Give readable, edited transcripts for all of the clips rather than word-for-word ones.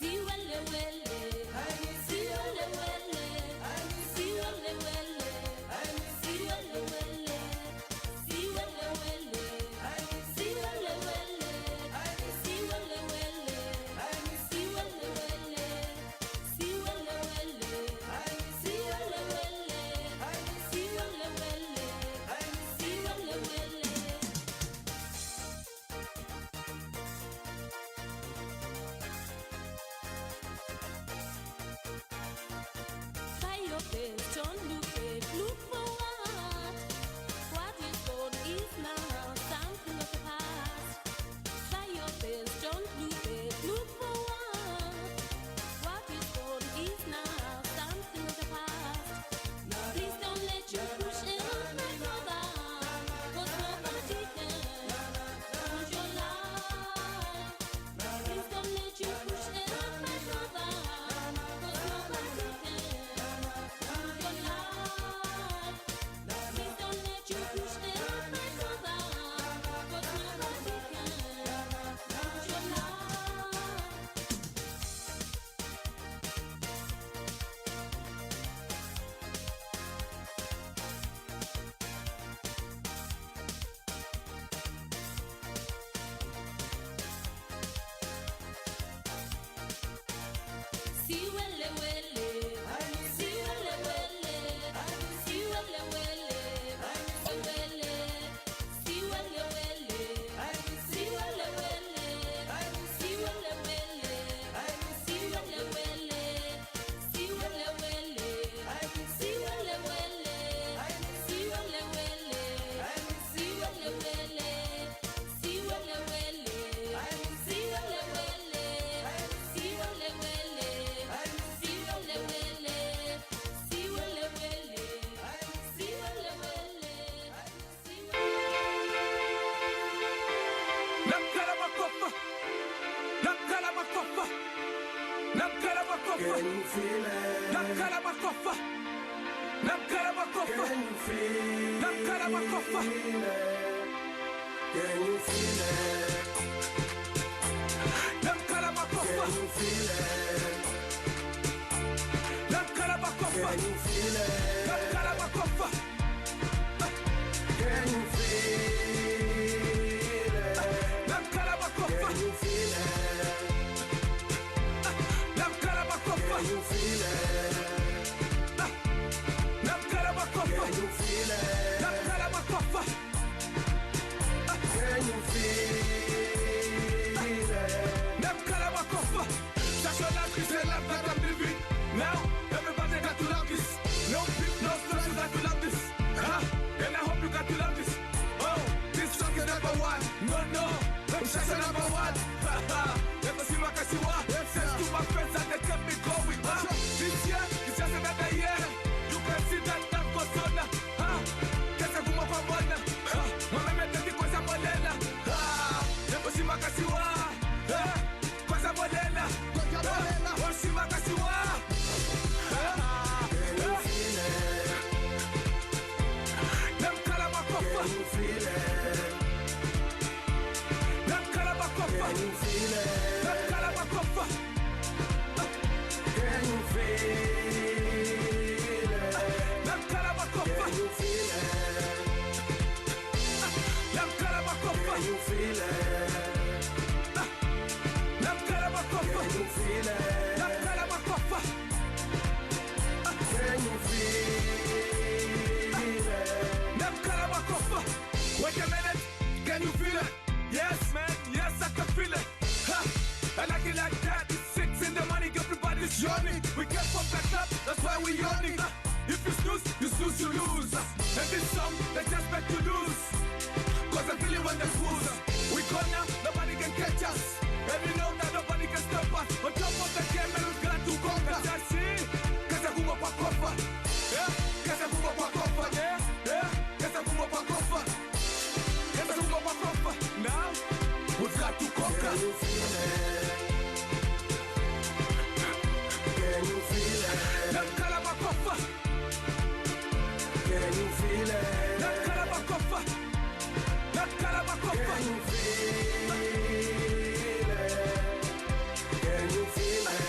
Can you feel it?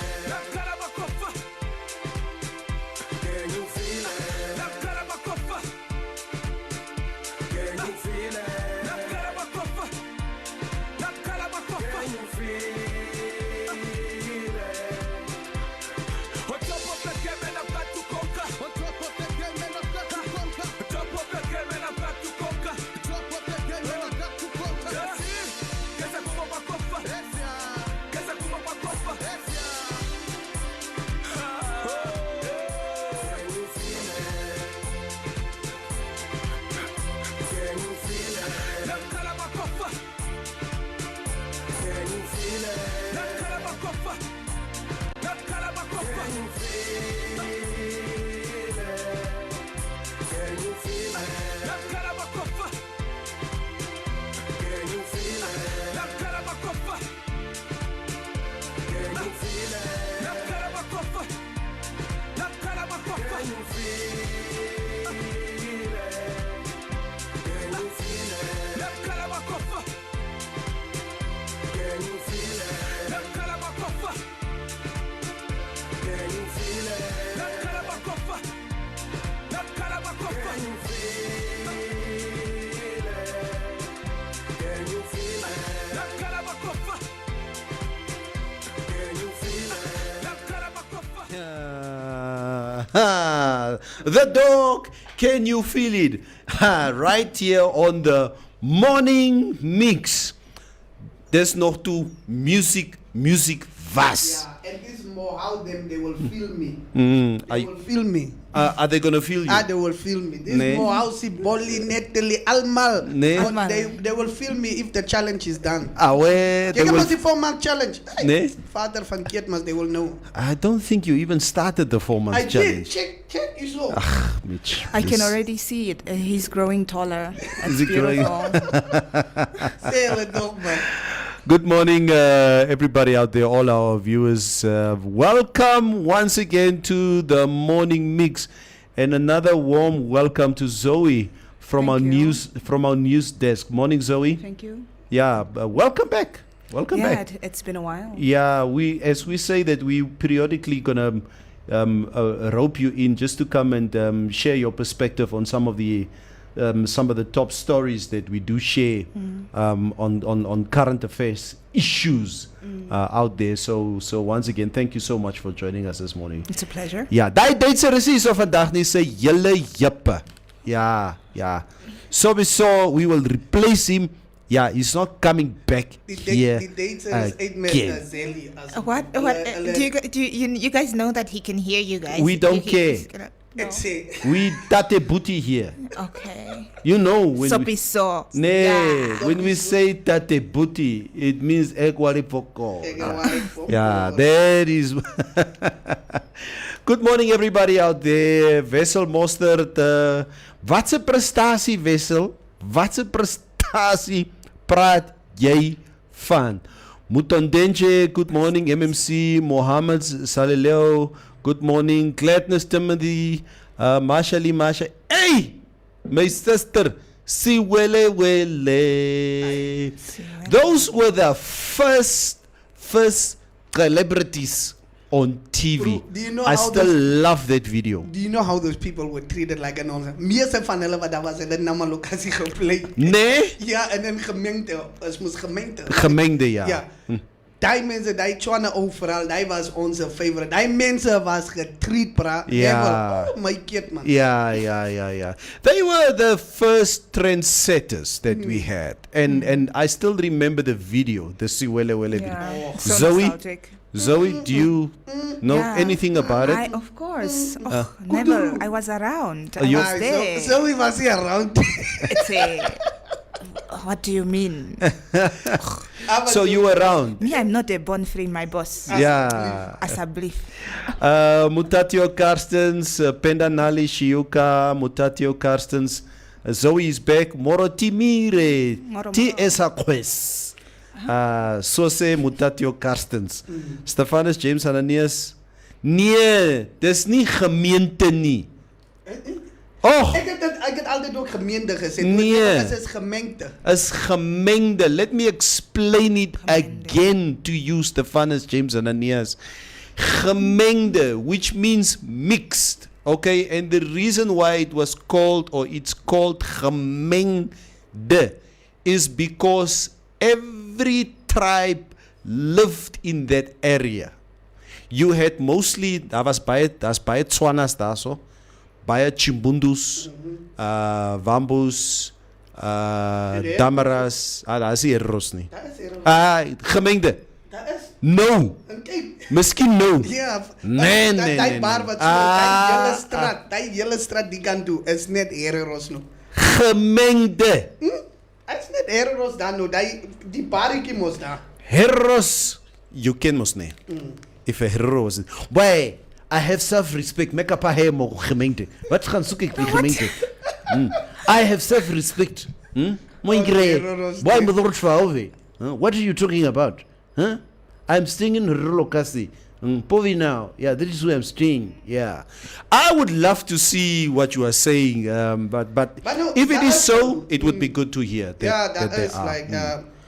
The dog, can you feel it? Right here on the Morning Mix. There's nog toe music was. Yeah, and this is more how they will feel me. They will feel me. Are they gonna feel you? They will feel me. This is more how si Bolly, Natalie, Almal. They will feel me if the challenge is done. They will. The 4-month challenge. Father van Keetmas, they will know. I don't think you even started the 4-month challenge. Check, you saw. Mitch, I can already see it. He's growing taller. Is he growing? Say it, dog, man. Good morning, everybody out there, all our viewers. Welcome once again to the Morning Mix, and another warm welcome to Zoe from our news desk. Morning, Zoe. Thank you. Yeah, welcome back. Welcome back. Yeah, it's been a while. Yeah, as we say that we periodically gonna rope you in just to come and share your perspective on some of the top stories that we do share on current affairs issues out there. So once again, thank you so much for joining us this morning. It's a pleasure. Ja, daai Duitse is of vandag nie sê julle jippe. Ja. Sowieso we will replace him. Yeah, he's not coming back here. The data is 8 minutes. What? Do you guys know that he can hear you guys? We don't care. No. We tate booty here. Okay. You know when when we say tate booty, it means ekwari poko. Yeah, that is. Good morning, everybody out there. Wessel Mostert, wat se prestasie, Wessel? Wat se prestasie praat jy van? Mutondenje, good morning. MMC, Mohammed Salileo, good morning. Gladness Timothy, Masha. Hey, my sister, Siwele. Those were the first celebrities on TV. Bro, do you know I still love that video. Do you know how those people were treated like an honor? Meeste van hulle wat daar was, hulle na lokasie geplay. Nee? Ja, en in gemengde, het moes gemengde. Gemengde, ja. Ja. Die mensen, die tjwana overal, die was onze favorite. Die mensen was getreat, pra. Ja. Oh my kid, man. Ja. They were the first trendsetters that we had. And I still remember the video, the Siwele video. Yeah. So nostalgic. Zoe, do you know anything about it? Of course. Never. I was around. I was there. Zoe was here around. It's what do you mean? So you were around? Me, I'm not a born free, my boss. Yeah. Asableef. Mutatio Karstens, Pendanali Shiuka, Mutatio Karstens. Zoe is back. Moro Timire. T.S.A. Quest. Sose Mutatio Karstens. Stefanus James Ananias. Nee, dis nie gemeente nie. Ik heb altijd ook gemeente gezegd. Nee. Het is gemengde. Is gemengde. Let me explain it again to you, Stefanus James Ananias. Gemengde, which means mixed. Okay, and the reason why it was called, or it's called gemengde, is because every tribe lived in that area. You had mostly, daar's baie Tswanas daar so, baie Chimbundus, Wambus, Damaras, daar is die Eros nie. Gemengde. No. Miskien no. Ja. Nee. Die bar wat die hele straat die kan doen, is net Eros no. Gemengde. Het is net Heros dan no, die bariki mos daar. Heros, you ken mos nie. If a hero was it. Why? I have self-respect. Make up a hair mo gemeente. Wat gaan soek ek by gemeente? I have self-respect. Moingre. Why me dorot verhouwe? What are you talking about? Huh? I'm staying in Rolokasi. Povi now. Yeah, this is where I'm staying. Yeah. I would love to see what you are saying, but no, if it is so, it would be good to hear. That is like,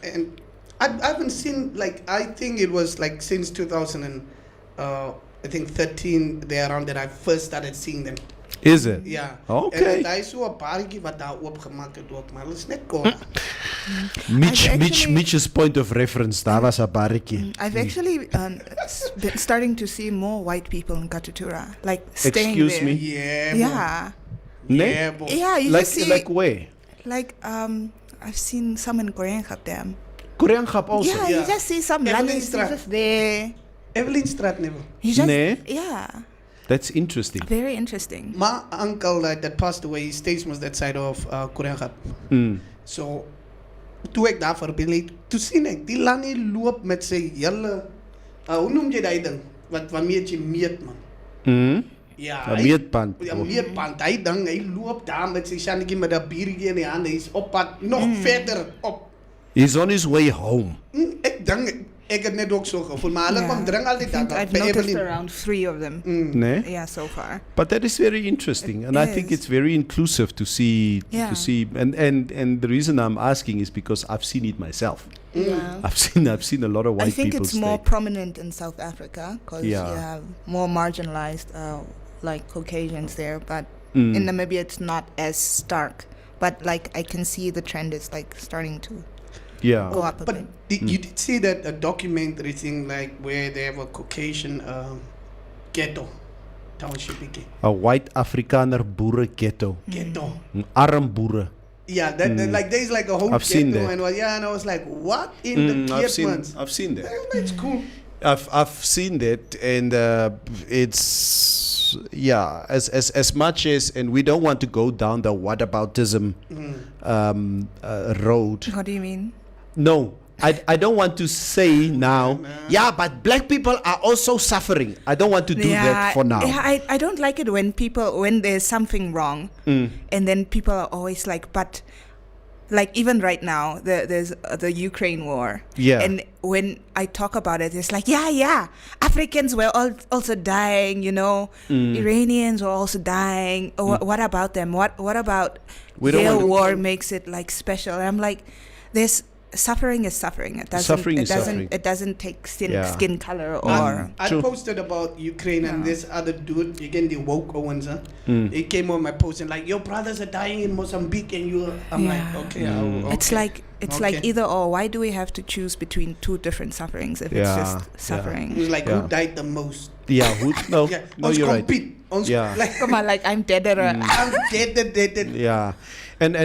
and I haven't seen, like, I think it was like since 2013, there around that I first started seeing them. Is it? Yeah. Okay. En I saw a party wat daar opgemaakt het ook, maar het is net cool. Mitch's point of reference, daar was 'n barretjie. I've actually been starting to see more white people in Katutura, like staying Excuse there. me? Yeah, bro. Yeah. Nee? Yeah, bro. Yeah, you Like just see, like where? like, I've seen some in Korean Dam. Korean Gap also. Yeah, Yeah. you just see some Evelyn lollies Straat. just there. Evelyn Straat never. You just, Nee. yeah, That's interesting. very interesting. My uncle that passed away, he stays was that side of Koreagat. So, toe ek daar verby lê, toe sien ek die Lani loop met sy hele hoe noem jy daai ding? Waarmee jy meet man. Ja, 'n meetband. Ja, meetband. Hy ding, hy loop daar met sy sandjie met 'n biertjie in die hand. Hy's op pad nog verder op. He's on his way home. Ek dink ek het net ook so gevoel, maar hulle Yeah. kom drink I altyd think daar I've by noticed Evelyn. around 3 of them. Nee? Yeah, so far. But that is very interesting, and It I think is. it's very inclusive to see. Yeah. To see, and the reason I'm asking is because I've seen it myself. Yeah. I've seen a lot of white I think people it's more stay. prominent in South Africa because Yeah. you have more marginalized, like Caucasians there. But in Namibia, it's not as stark. But like I can see the trend is like starting to Yeah. go up a But bit. you did see that a documentary thing like where they have a Caucasian ghetto township again. A white Afrikaner boere ghetto. Ghetto. Arm boere. Yeah, that like there's like a whole I've seen ghetto that. and I was like, what in the I've seen months? that. That's cool. I've seen that, and it's as much as, and we don't want to go down the whataboutism road. What do you mean? No, I don't want to say now. Yeah, but black people are also suffering. I don't want to do that for now. Yeah, I don't like it when there's something wrong, and then people are always like, but. Like even right now, there's the Ukraine war. Yeah. And when I talk about it, it's like, yeah, Africans were also dying, Iranians were also dying. What about them? What about We don't their want to- war makes it like special? And I'm like, there's suffering is suffering. It doesn't. Suffering is suffering. It doesn't take Yeah. skin color or. I True. posted about Ukraine and this other dude, again the woke Owens, he came on my post and like, your brothers are dying in Mozambique and I'm Yeah. like, okay, It's okay. like like Okay. either or. Why do we have to choose between two different sufferings if it's Yeah, just yeah. suffering? It was like, Yeah. who died the most? Yeah, no, Yeah, no, ons you're right. compete. Ons Yeah. like, Come on, like I'm dead or I'm dead. Yeah, and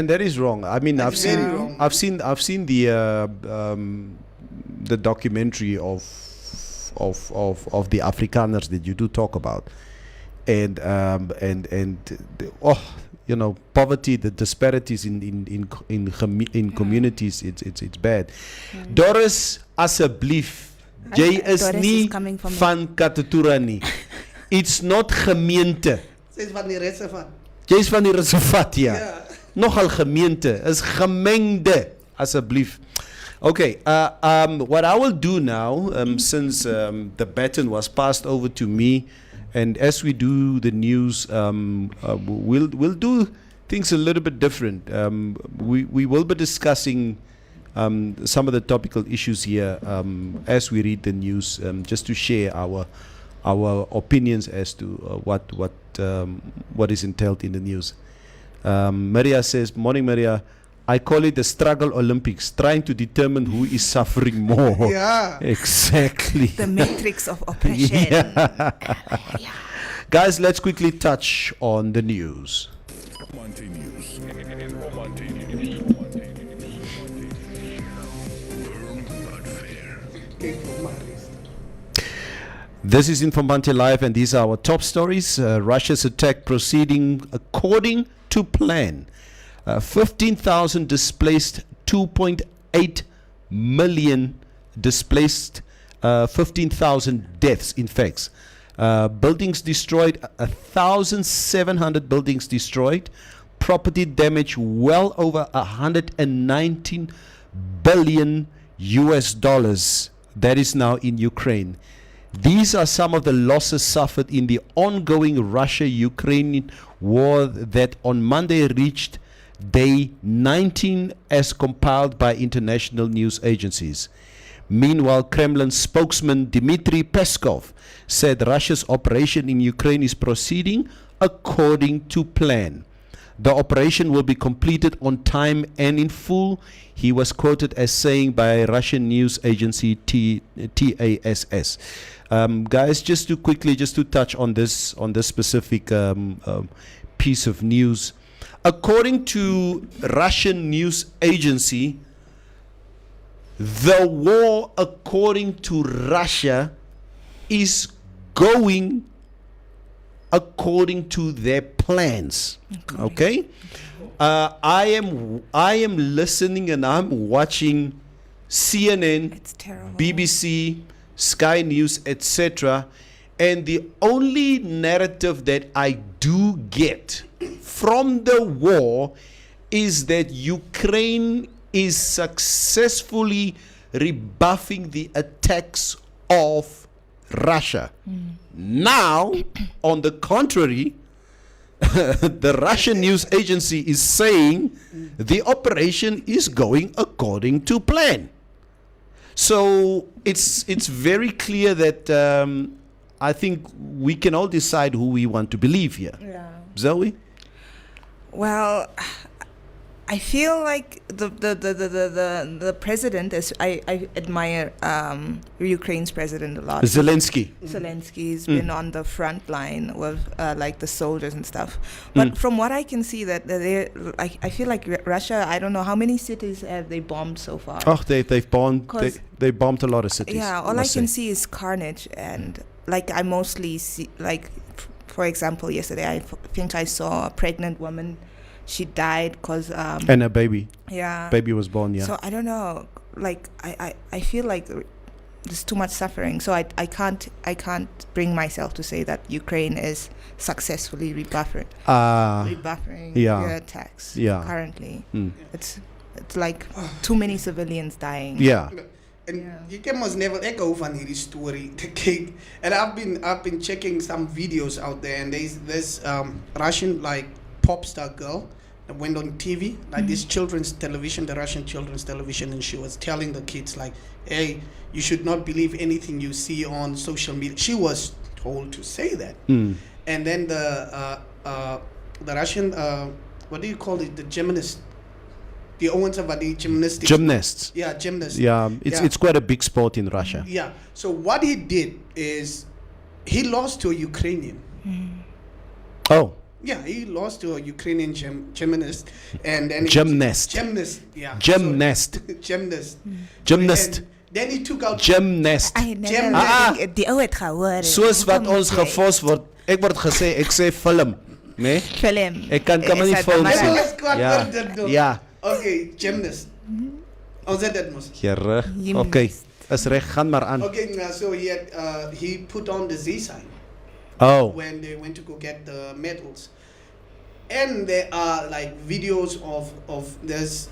that is wrong. I mean, That's very wrong. I've seen the documentary of the Afrikaners that you do talk about, and poverty, the disparities in communities, it's bad. Doris, asseblief, jy is Doris nie is coming from van Katutura nie. It's not gemeente. Sy's van die reservaat. Jy's van die reservaat, ja. Ja. Nogal gemeente, is gemengde, asseblief. Okay, what I will do now, since the baton was passed over to me, and as we do the news, we'll do things a little bit different. We will be discussing some of the topical issues here as we read the news, just to share our opinions as to what is entailed in the news. Maria says, "Morning, Maria. I call it the struggle Olympics, trying to determine who is suffering more." Yeah. Exactly. the matrix of oppression. Guys, let's quickly touch on the news. This is Informanté Live, and these are our top stories. Russia's attack proceeding according to plan. 15,000 displaced, 2.8 million displaced, 15,000 deaths, in fact. Buildings destroyed, 1,700 buildings destroyed. Property damage well over 119 billion US dollars. That is now in Ukraine. These are some of the losses suffered in the ongoing Russia-Ukraine war that on Monday reached day 19 as compiled by international news agencies. Meanwhile, Kremlin spokesman Dmitry Peskov said Russia's operation in Ukraine is proceeding according to plan. The operation will be completed on time and in full, he was quoted as saying by Russian news agency TASS. Guys, just to touch on this specific piece of news. According to Russian news agency, the war, according to Russia, is going according to their plans. Okay? I am listening and I'm watching CNN, It's terrible. BBC, Sky News, etc. And the only narrative that I do get from the war is that Ukraine is successfully rebuffing the attacks of Russia. Now, on the contrary, the Russian news agency is saying the operation is going according to plan. So it's very clear that I think we can all decide who we want to believe here. Yeah. Zoe? Well, I feel like the president is. I admire Ukraine's president a lot. Zelensky. Zelensky's been on the front line with like the soldiers and stuff. But from what I can see, that they, I feel like Russia. I don't know how many cities have they bombed so far. Oh, they've bombed. 'Cause- They bombed a lot of cities. Yeah, all I can see is carnage, and like I mostly see, like for example, yesterday I think I saw a pregnant woman. She died because And a baby. yeah. Baby was born. Yeah. So I don't know. Like I feel like there's too much suffering. So I can't bring myself to say that Ukraine is successfully rebuffing Yeah. the attacks. Yeah. Currently, Mm. it's like too many civilians dying. Yeah. En Ja. jy kan mos never ek hou van hierdie story te kyk. And I've been checking some videos out there, and there's this Russian like pop star girl that went on TV, like this children's television, the Russian children's television, and she was telling the kids like, hey, you should not believe anything you see on social media. She was told to say that. Mm. And then the Russian what do you call it, the gymnast, the Owens of the gymnastics. Gymnasts. Yeah, gymnast. Yeah. It's quite a big sport in Russia. Yeah. So what he did is he lost to a Ukrainian. Oh. Yeah, he lost to a Ukrainian gymnast, and then Gymnast. Gymnast. Yeah. Gymnast. So, gymnast. Gymnast. And then he took out. Gymnast. Gem- Die ou het gehoor. Soos wat ons gefos word. Ek word gesê ek sê film, né? Film. Ek kan nie Is dat film maar- sê. Let's go Ja. further. Ja. Okay, gymnast. Ons het dit mos. Here. Gymnast. Okay. Is reg, gaan maar aan. Okay, so he put on the Z sign Oh. when they went to go get the medals. And there are like videos of there's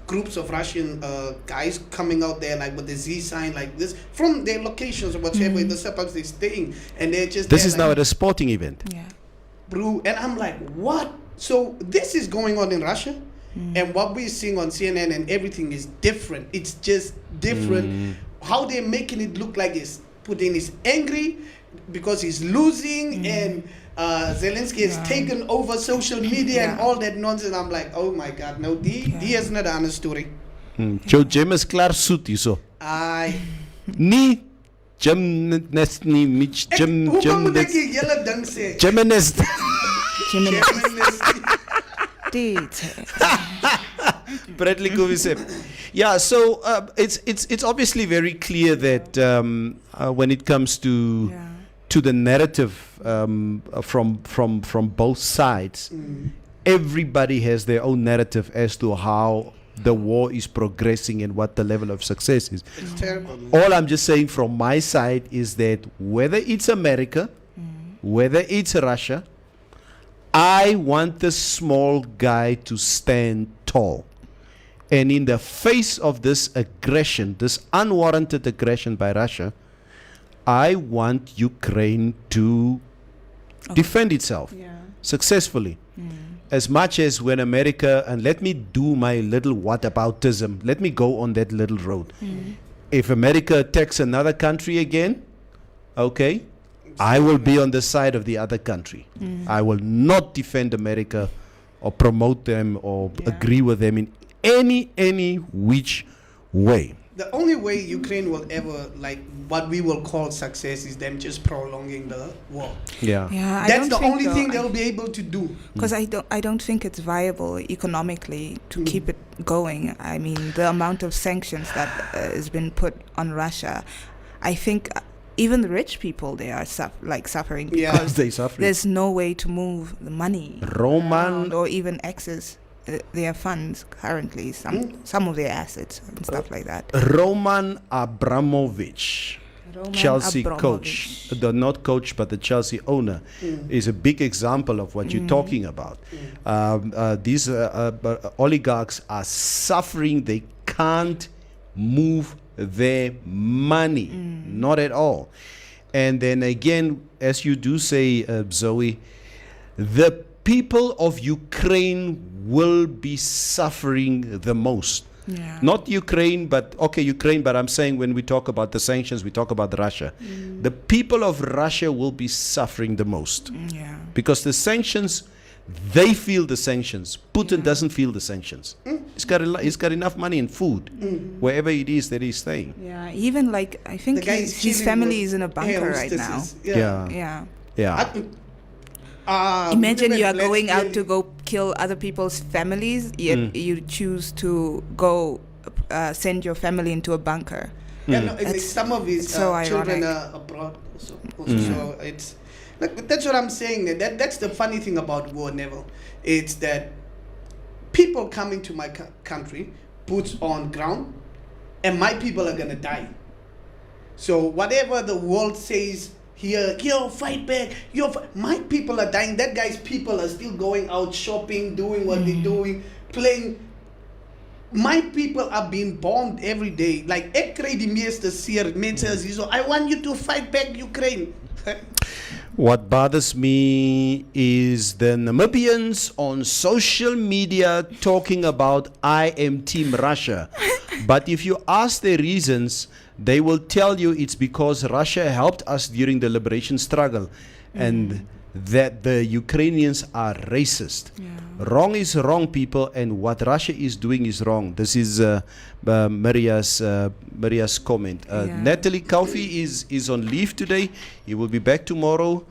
groups of Russian guys coming out there like with the Z sign like this from their locations or whatever the suburbs they're staying, and they're just This there, is now like, at a sporting event. Yeah. bro, and I'm like, what? So this is going on in Russia, and what we're seeing on CNN and everything is different. It's just different. How they're making it look like is Putin is angry because he's losing, and Zelensky has taken over social media and all that nonsense. I'm like, oh my God, no, die is not an story. Jou gym is klaar soet hierso. Nie gymnast nie, Mitch Hoekom moet ek die hele ding sê? gymnast. Gymnast. Bradley Kovisep. Yeah, so it's obviously very clear that when it comes to the narrative from both sides, everybody has their own narrative as to how the war is progressing and what the level of success is. It's terrible. All I'm just saying from my side is that whether it's America, whether it's Russia, I want the small guy to stand tall. And in the face of this aggression, this unwarranted aggression by Russia, I want Ukraine to defend itself successfully. As much as when America, and let me do my little whataboutism, let me go on that little road. If America attacks another country again, okay, I will be on the side of the other country. I will not defend America or promote them or agree with them in any which way. The only way Ukraine will ever, like, what we will call success is them just prolonging the war. Yeah. Yeah, I That's don't the think only though, thing they'll be able to do. because I don't think it's viable economically to keep it going. I mean, the amount of sanctions that has been put on Russia, I think even the rich people, they are suffering Yeah. because They suffering. there's no way to move the money Roman around or even access their funds currently, some of their assets and stuff like that. Roman Abramovich, Roman Chelsea Abramovich. coach, not coach, but the Chelsea owner, is a big example of what you're talking about. These oligarchs are suffering. They can't move their money, not at all. And then again, as you do say, Zoe, the people of Ukraine will be suffering the most. Yeah. Not Ukraine, but Ukraine, but I'm saying when we talk about the sanctions, we talk about Russia. The people of Russia will be suffering the most Yeah. because the sanctions, they feel the sanctions. Putin doesn't feel the sanctions. He's got enough money and food wherever it is that he's staying. Yeah. Even like I think The guy is his chilling family with is in a bunker air right now. hostesses. Yeah. Yeah. Yeah. Imagine you are let's going out really- to go kill other people's families, yet you choose to go send your family into a bunker. Yeah, no, That's some of his so children ironic. are abroad also. So it's like, that's what I'm saying. That's the funny thing about war, Neville. It's that people coming to my country puts on ground, and my people are gonna die. So whatever the world says here, fight back. My people are dying. That guy's people are still going out shopping, doing what they're doing, playing. My people are being bombed every day. Like, ek kry die meeste seer. Mense is hier so, I want you to fight back Ukraine. What bothers me is the Namibians on social media talking about I am Team Russia. But if you ask their reasons, they will tell you it's because Russia helped us during the liberation struggle and that the Ukrainians are racist. Wrong is wrong, people, and what Russia is doing is wrong. This is Maria's comment. Natalie Kaufi is on leave today. He will be back tomorrow.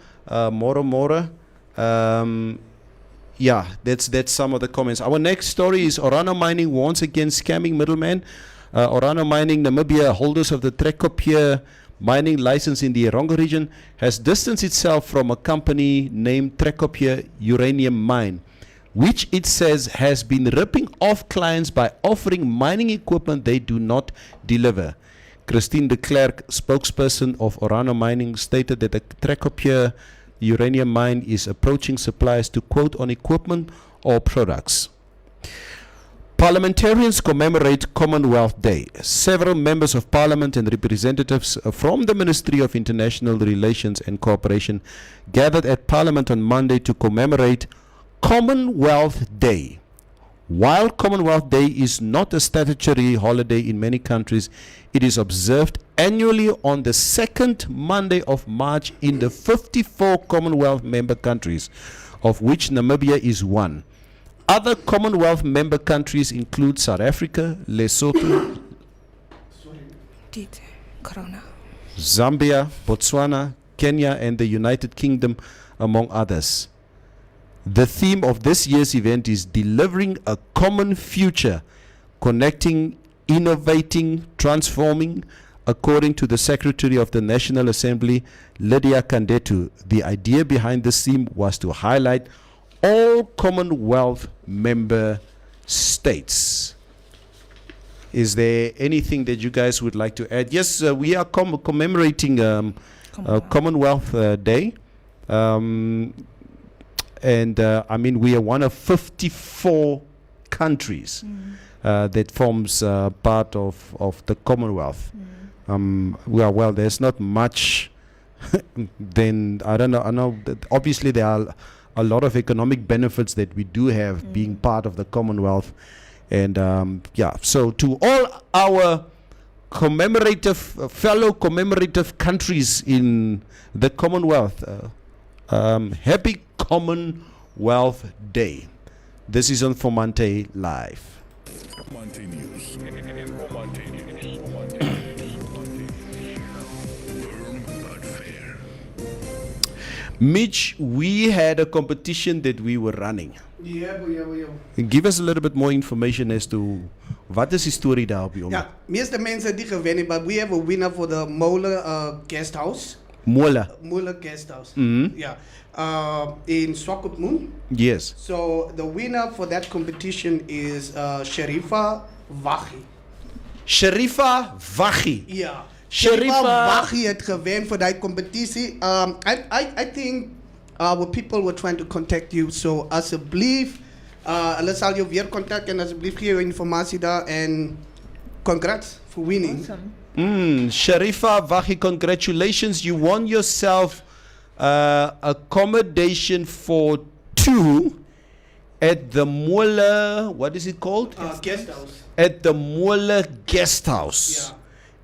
Yeah, that's some of the comments. Our next story is Orana Mining warns against scamming middlemen. Orana Mining, Namibia, holders of the Trekopia mining license in the Erongo region, has distanced itself from a company named Trekopia Uranium Mine, which it says has been ripping off clients by offering mining equipment they do not deliver. Christine de Klerk, spokesperson of Orana Mining, stated that the Trekopia uranium mine is approaching suppliers to quote on equipment or products. Parliamentarians commemorate Commonwealth Day. Several members of Parliament and representatives from the Ministry of International Relations and Cooperation gathered at Parliament on Monday to commemorate Commonwealth Day. While Commonwealth Day is not a statutory holiday in many countries, it is observed annually on the second Monday of March in the 54 Commonwealth member countries, of which Namibia is one. Other Commonwealth member countries include South Africa, Lesotho, Corona. Zambia, Botswana, Kenya, and the United Kingdom, among others. The theme of this year's event is delivering a common future, connecting, innovating, transforming. According to the Secretary of the National Assembly, Lydia Kandetu, the idea behind this theme was to highlight all Commonwealth member states. Is there anything that you guys would like to add? Yes, we are commemorating Commonwealth Day. And I mean, we are one of 54 countries that forms part of the Commonwealth. Well, there's not much. Then I don't know. I know that obviously there are a lot of economic benefits that we do have being part of the Commonwealth, and yeah. So to all our fellow commemorative countries in the Commonwealth. Happy Commonwealth Day. This is Informanté Live. Informanté News. Informanté News. Firm but fair. Mitch, we had a competition that we were running. Yeah. Give us a little bit more information as to what is die story daar op die Ja, meeste mensen die gewinnen, but we have a winner for the Molen Guest House. Mola. Molen Guest House. Mhm. Yeah. In Swakopmund. Yes. So the winner for that competition is Sharifa Wahi. Sharifa Wahi. Ja. Sharifa- Wahi het gewonnen voor die competitie. I think our people were trying to contact you. So alsjeblieft, hulle sal jou weer contact en alsjeblieft gee jou informatie daar en congrats for winning. Awesome. Sharifa Wahi, congratulations. You won yourself accommodation for 2 at the Mola, what is it called? Guest house. At the Mola Guest House. Yeah.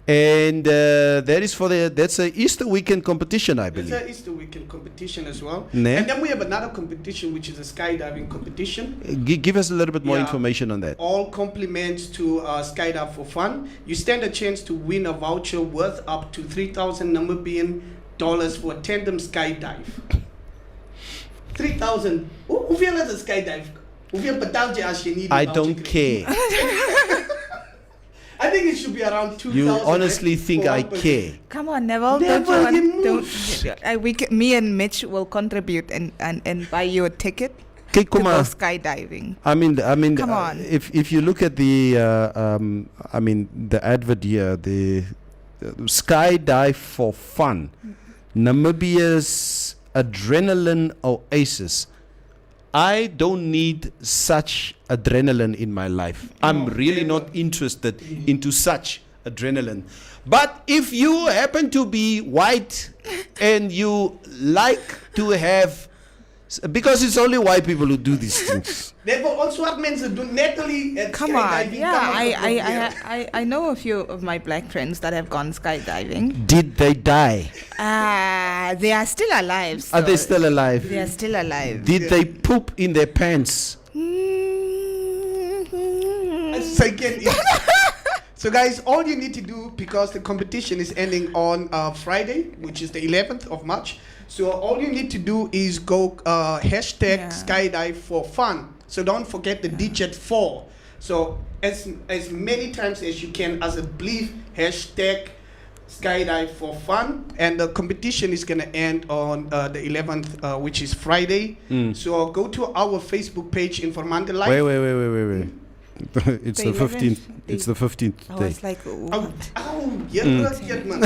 And that is that's a Easter weekend competition, I It's believe. an Easter weekend competition as well. Ne? And then we have another competition, which is a skydiving competition. Give us a little bit more Yeah. information on that. All compliments to Skydive for Fun. You stand a chance to win a voucher worth up to 3,000 Namibian dollars for a tandem skydive. 3,000. Hoeveel is een skydive? Hoeveel betaalt je als je niet I een don't voucher krijgt? care. I think it should be around 2,000. You honestly think for I one person. care? Come on, Neville. Neville, you Don't me and Mitch will contribute and buy you a ticket Kyk, to kom go maar. skydiving. I mean, Come on. If you look at the, the advert here, the skydive for fun, Namibia's adrenaline oasis. I don't need such adrenaline in my life. I'm really not interested into such adrenaline. But if you happen to be white and you like to have, because it's only white people who do these things. Net wel ons zwart mensen doen netally het Come on. skydiving. Yeah, Kan ons proberen. I know a few of my black friends that have gone skydiving. Did they die? They are still alive. Are they so still alive? They are still alive. Did they poop in their pants? Second is- So guys, all you need to do, because the competition is ending on Friday, which is the 11th of March. So all you need to do is go hashtag Yeah. skydive for fun. So don't forget the digit 4. So as many times as you can, as a belief, hashtag skydive for fun. And the competition is gonna end on the 11th, which is Friday. So go to our Facebook page, Informanté Live. Wait. It's The the 15th. 11th, It's the 15th I day. was like, Oh, what? yeah, man.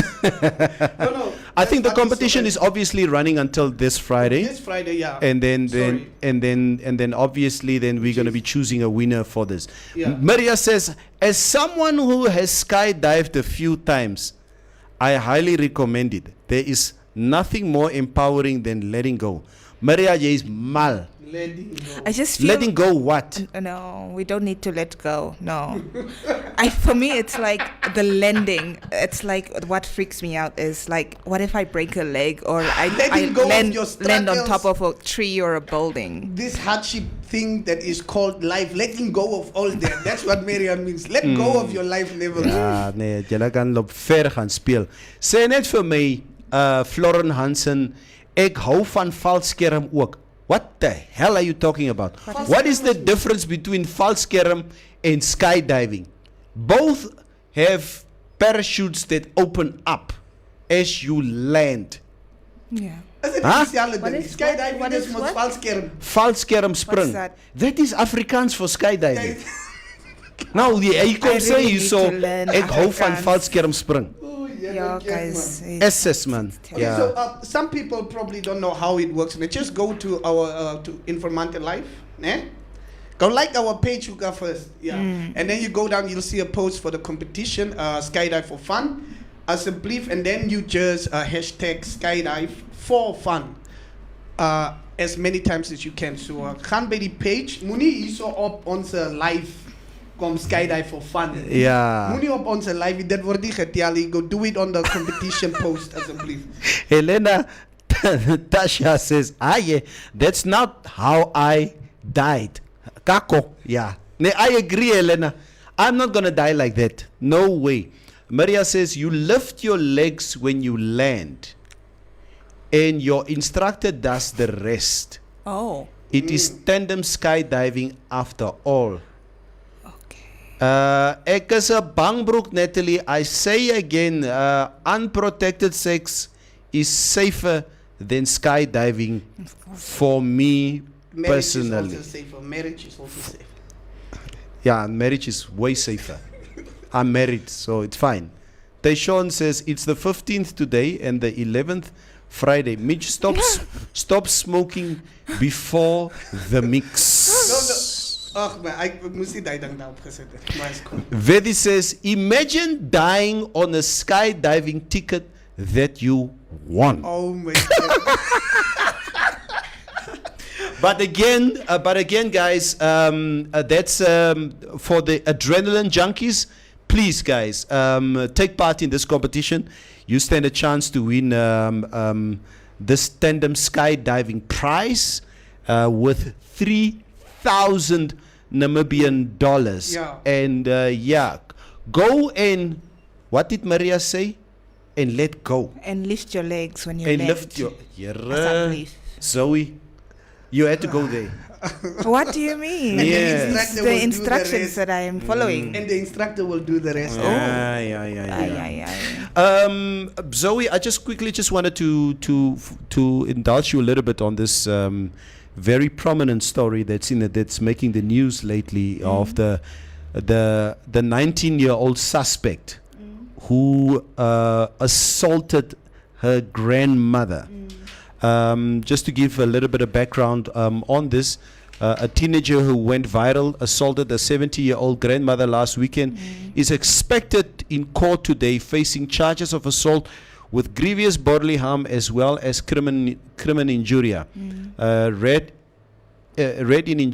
No. I think the That competition is obviously running until this Friday. this Friday, yeah. And then Sorry. obviously then we're going to be choosing a winner for this. Yeah. Maria says, as someone who has skydived a few times, I highly recommend it. There is nothing more empowering than letting go. Maria is mal. Letting go. I just feel Letting go what? No, we don't need to let go. No, for me, it's like the lending. It's like what freaks me out is like, what if I break a leg or I Letting go of land, your land on struggles. top of a tree or a building? This hardship thing that is called life, letting go of all that. That's what Marian means. Let go of your life level. Ja, nee, julle kan loop ver gaan speel. Sê net vir my, Floren Hansen, ek hou van valskerm ook. What the hell are you talking about? What is the difference between valskerm and skydiving? Both have parachutes that open up as you land. Yeah. Is it Huh? dieselfde What ding? is- Skydiving what is is mos what? valskerm. Valskerm spring. that? That is Afrikaans for skydiving. Nou, hy kom I sê really hierso, need to learn ek hou van Afrikaans. valskerm spring. Oh, Yeah, okay, guys. man. it's- SS man. Okay, Ja. so some people probably don't know how it works. And just go to our to Informanté Live. Go like our page, you go first. Yeah. And then you go down, you'll see a post for the competition, Skydive for Fun, as a belief, and then you just hashtag Skydive for Fun. As many times as you can. So gaan by die page, moenie hierso op onze live kom skydive for fun. Ja. Moenie op onze live, dit word nie getel. You go do it on the competition post, asseblief. Helena Tasha says, "Aye, that's not how I died." Kako, yeah. I agree, Helena. I'm not gonna die like that. No way. Maria says, "You lift your legs when you land, and your instructor does the rest. Oh, It is tandem skydiving after all." okay. Ek is 'n bangbroek, Natalie. I say again, unprotected sex is safer than skydiving for me personally. Marriage is also safer. Marriage is also safer. Yeah, marriage is way safer. I'm married, so it's fine. Tayshawn says it's the 15th today and the 11th Friday. Mitch, stop smoking before the mix. Ag, maar ek moes nie daai ding daarop gesit het. Maar is cool. Vedi says, imagine dying on a skydiving ticket that you won. Oh my god. But again, guys, that's for the adrenaline junkies. Please, guys, take part in this competition. You stand a chance to win this tandem skydiving prize with 3,000 Namibian dollars. Yeah. And yeah, go and what did Maria say? And let go. And lift your legs when you And land. lift your Asseblief. Zoe, you had to go there. What do you mean? Yes. It's The instructor will the do instructions rest. that I am following. And the instructor will do the rest. Yeah. Zoe, I just quickly wanted to indulge you a little bit on this very prominent story that's making the news lately of the 19-year-old suspect who assaulted her grandmother. Just to give a little bit of background on this, a teenager who went viral assaulted a 70-year-old grandmother last weekend is expected in court today, facing charges of assault with grievous bodily harm as well as criminal injuria. Read in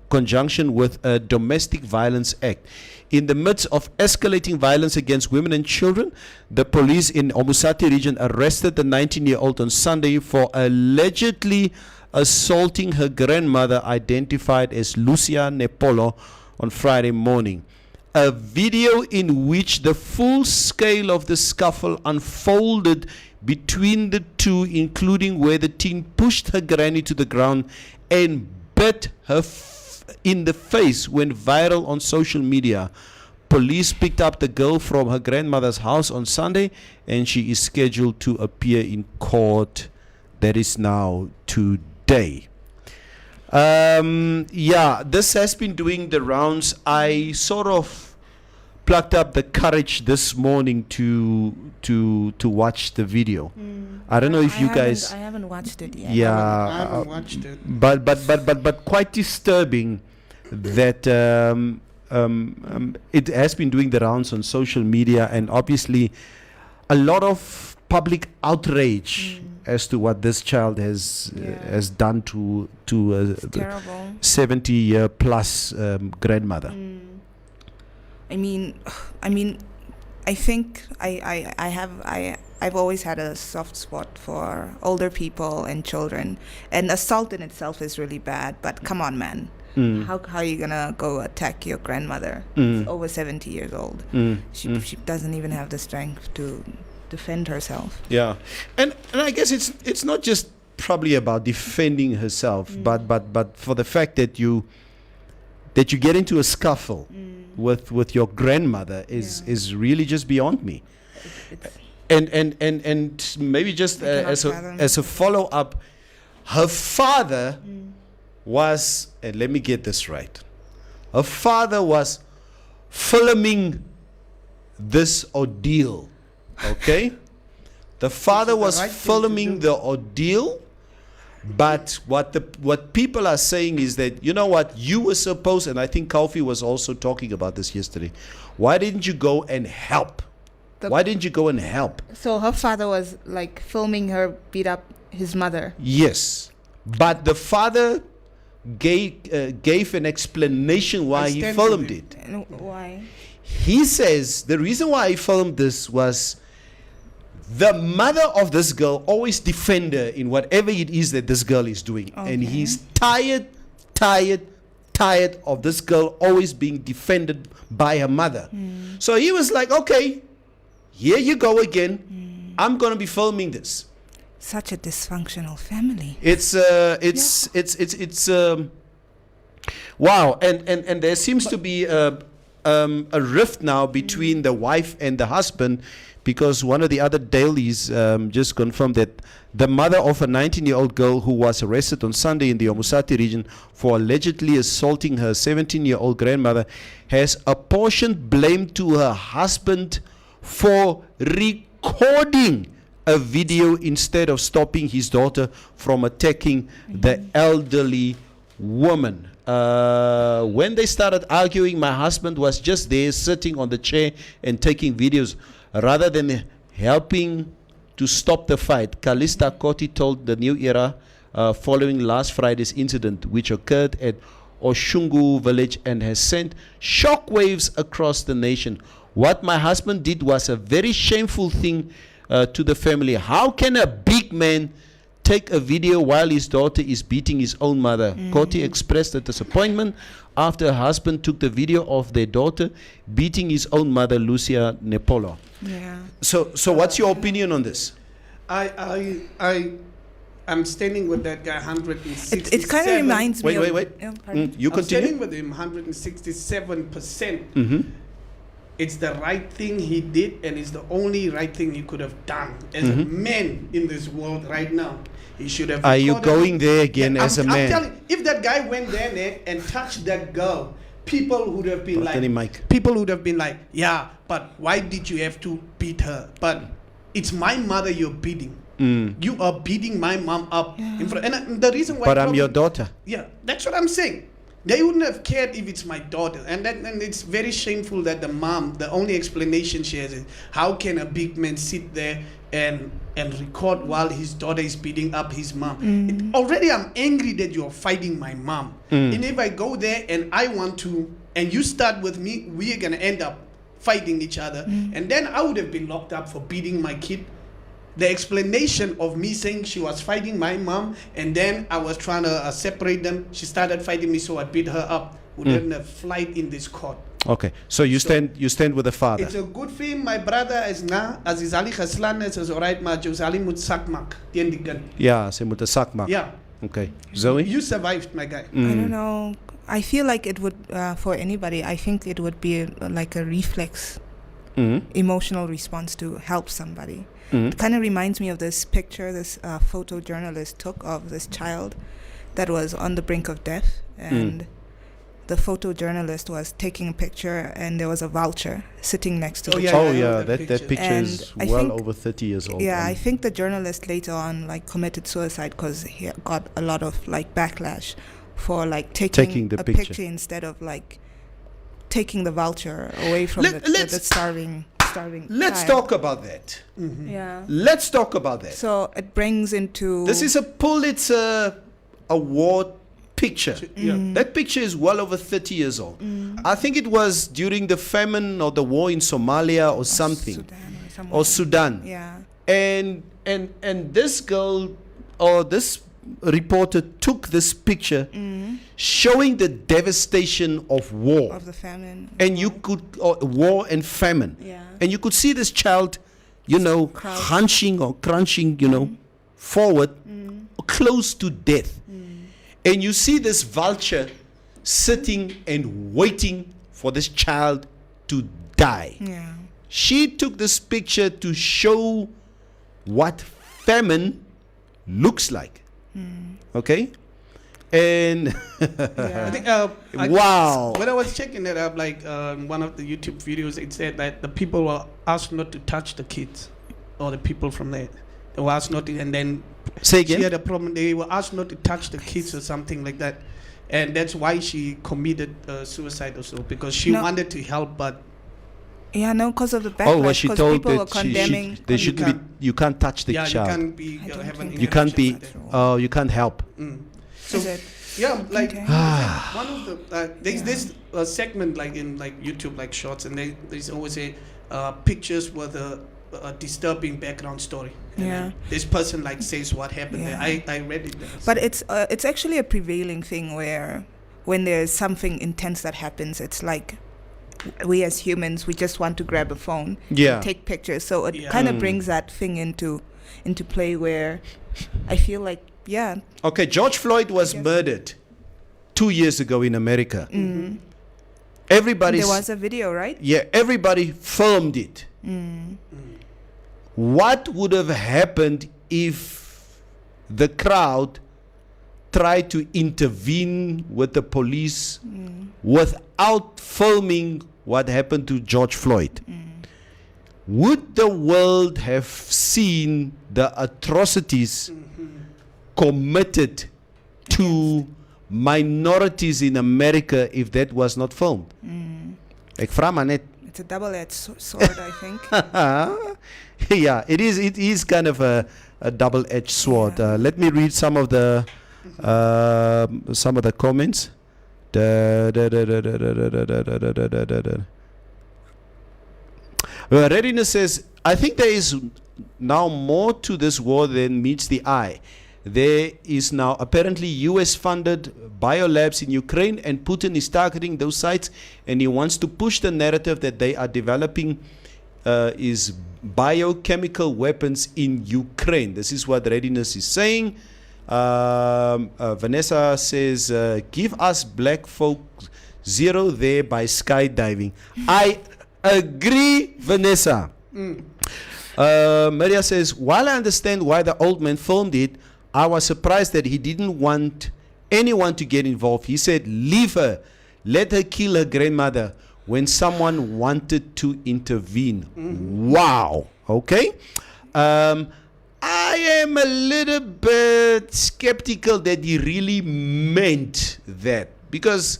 conjunction with a domestic violence act. In the midst of escalating violence against women and children, the police in Omusati region arrested the 19-year-old on Sunday for allegedly assaulting her grandmother, identified as Lucia Nepolo, on Friday morning. A video in which the full scale of the scuffle unfolded between the two, including where the teen pushed her granny to the ground and bit her in the face, went viral on social media. Police picked up the girl from her grandmother's house on Sunday, and she is scheduled to appear in court. That is now today. Yeah, this has been doing the rounds. I sort of plucked up the courage this morning to watch the video. I don't know if you guys. I haven't watched it yet. Yeah, I haven't watched it. but quite disturbing that it has been doing the rounds on social media, and obviously a lot of public outrage as to what this child has done to It's a terrible. 70-year plus grandmother. I mean, I think I've always had a soft spot for older people and children, and assault in itself is really bad. But come on, man, how are you gonna go attack your grandmother? She's over 70 years old. She doesn't even have the strength to defend herself. Yeah, and I guess it's not just probably about defending herself, but for the fact that you get into a scuffle with your grandmother is really just beyond me. And maybe just as a follow up, her father was, and let me get this right, her father was filming this ordeal. Okay, the father Which is was the right thing to filming do. the ordeal, but what people are saying is that, you know what, you were supposed, and I think Kofi was also talking about this yesterday. Why didn't you go and help? Why didn't you go and help? So her father was like filming her beat up his mother. Yes, but the father gave an explanation why I he stand filmed with it. No, why? He says the reason why he filmed this was the mother of this girl always defend her in whatever it is that this girl is doing. And Okay. he's tired of this girl always being defended by her mother. So he was like, okay, here you go again. I'm going to be filming this. Such a dysfunctional family. It's wow, and there seems to be a rift now between the wife and the husband, because one of the other dailies just confirmed that the mother of a 19-year-old girl who was arrested on Sunday in the Omusati region for allegedly assaulting her 17-year-old grandmother has apportioned blame to her husband for recording a video instead of stopping his daughter from attacking the elderly woman. When they started arguing, my husband was just there sitting on the chair and taking videos rather than helping to stop the fight. Kalista Koti told the New Era following last Friday's incident, which occurred at Oshungu village and has sent shockwaves across the nation. What my husband did was a very shameful thing to the family. How can a big man take a video while his daughter is beating his own mother? Koti expressed a disappointment after her husband took the video of their daughter beating his own mother, Lucia Nepolo. Yeah. So what's your opinion on this? I'm standing with that guy 167. It kind of reminds me Wait, of... wait. Oh, pardon. You I'm standing continue. with him 167%. Mm-hmm. It's the right thing he did, and it's the only right thing he could have done as a man in this world right now. He should have. Are you recorded going it. there again Yeah, as a I'm man? telling you, if that guy went there and touched that girl, people would have been Anthony like, Mike. people would have been like, yeah, but why did you have to beat her? But it's my mother you're beating. You are beating my mom up in front. And the reason why. But I'm your daughter. Yeah, that's what I'm saying. They wouldn't have cared if it's my daughter. And it's very shameful that the mom, the only explanation she has is, how can a big man sit there and record while his daughter is beating up his mom? Already I'm angry that you're fighting my mom. And if I go there and I want to, and you start with me, we're going to end up fighting each other. And then I would have been locked up for beating my kid. The explanation of me saying she was fighting my mom and then I was trying to separate them, she started fighting me, so I beat her up, wouldn't have flight in this court. Okay, so you stand with the father. It's a good thing my brother is na, as is Ali Khaslan is alright, maar Josali moet sakmak, teen die kind. Yeah, sy moet 'n sak maak. Yeah. Okay, Zoe. You survived, my guy. I don't know. I feel like it would, for anybody, I think it would be like a reflex, emotional response to help somebody. It kind of reminds me of this picture this photojournalist took of this child that was on the brink of death, and the photojournalist was taking a picture and there was a vulture sitting next to the yeah, child. Oh yeah, that that picture And is I well think- over 30 years old. Yeah, I think the journalist later on like committed suicide because he got a lot of like backlash for like taking the a picture. instead of like taking the vulture away from Let- the let's- starving Let's child. talk about that. Yeah. Let's talk about that. So it brings into This is a Pulitzer Award picture. Yeah. That picture is well over 30 years old. I think it was during the famine or the war in Somalia or something, Sudan or somewhere. or Sudan. Yeah. And this girl or this reporter took this picture showing the devastation of war. Of the famine. And you could war and famine. Yeah. And you could see this child, Crouched. hunching or crunching, forward, close to death. And you see this vulture sitting and waiting for this child to die. Yeah. She took this picture to show what famine looks like. Okay? And I think, Wow. When I was checking it up, like one of the YouTube videos, it said that the people were asked not to touch the kids, or the people from there. They were asked not to, and then say she again. had a problem. They were asked not to touch the kids or something like that, and that's why she committed suicide or so, because she No. wanted to help, but Yeah, no, because of the backlash. Oh, was she 'cause told people were that condemning. they shouldn't be? You can't touch the yeah, child. you can't be I don't have an think You can't be. interaction like that. You can't help. So Is it? Yeah, like Okay. one of the there's this segment like in like YouTube like shorts, and there's always pictures with a disturbing background story. And Yeah. then this person like says what happened Yeah. there. I read it there. But it's actually a prevailing thing where when there's something intense that happens, it's like we as humans, we just want to grab a phone, Yeah. take pictures. So it Yeah. kind of brings that thing into play where I feel like, yeah, Okay, George Floyd was Yes. murdered 2 years ago in America. Everybody's there was a video, right? yeah, everybody filmed it. What would have happened if the crowd tried to intervene with the police without filming what happened to George Floyd? Would the world have seen the atrocities committed to minorities in America if that was not filmed? Ek vra maar net. It's a double-edged sword, I think. Yeah, it is kind of a double-edged sword. Let me read some of the comments. Readiness says, I think there is now more to this war than meets the eye. There is now apparently US-funded biolabs in Ukraine, and Putin is targeting those sites, and he wants to push the narrative that they are developing is biochemical weapons in Ukraine. This is what Readiness is saying. Vanessa says, give us black folk zero there by skydiving. I agree, Vanessa. Maria says, while I understand why the old man filmed it, I was surprised that he didn't want anyone to get involved. He said, leave her. Let her kill her grandmother when someone wanted to intervene. Wow. Okay. I am a little bit skeptical that he really meant that, because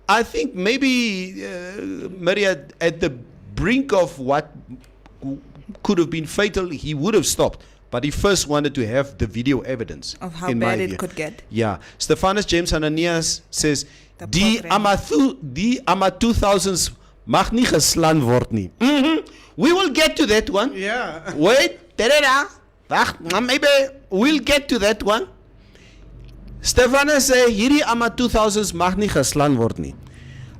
I think maybe Maria, at the brink of what could have been fatal, he would have stopped. But he first wanted to have the video evidence Of how in my bad it view. could get. Yeah. Stephanus James Ananias says, The die ama 2000s mag nie geslaan word nie. We will get to that one. Yeah. Wait, wacht, maybe we'll get to that one. Stephanus sê hierdie ama 2000s mag nie geslaan word nie.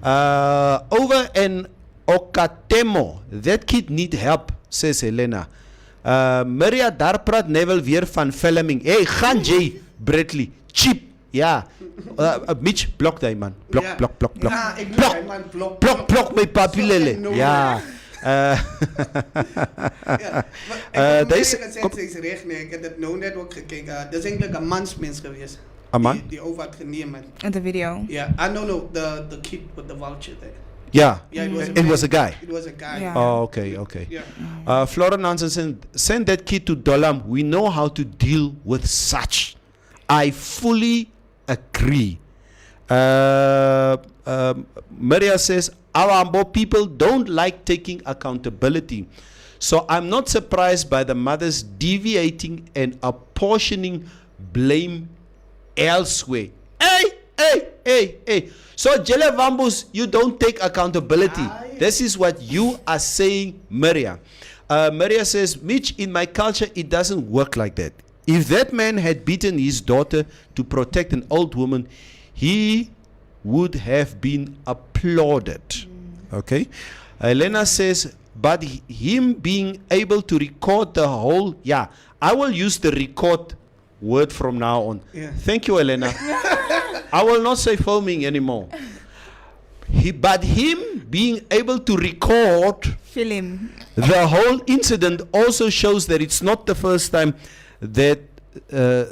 Over in Okatemo, that kid need help, says Helena. Maria, daar praat Neville weer van filming. Hey, gaan jy, Bradley, cheap. Ja. Mitch, blok die man. Blok, Ja. blok, blok, blok. Ja, ek Blok, weet, man, blok, blok, blok my papilele. Blok, Ja. Ja, maar Deze- ek het gesê, sy's reg nee, ek het dit nou net ook gekyk. Dis eintlik 'n mansmens gewees. Een man? Die over het geneem het. In the video. Yeah, no, the kid with the voucher there. Yeah. Yeah, it was It was a man. guy. It was a guy. Yeah. Oh, okay, okay. Yeah. Flora Nansen, send that kid to Dolam. We know how to deal with such. I fully agree. Maria says, our Ambo people don't like taking accountability. So I'm not surprised by the mothers deviating and apportioning blame elsewhere. Hey. So Jelle Wambus, you don't take accountability. This is what you are saying, Maria. Maria says, Mitch, in my culture, it doesn't work like that. If that man had beaten his daughter to protect an old woman, he would have been applauded. Okay? Elena says, but him being able to record the whole, yeah, I will use the record word from now on. Yeah. Thank you, Elena. I will not say filming anymore. But him being able to record Film. the whole incident also shows that it's not the first time that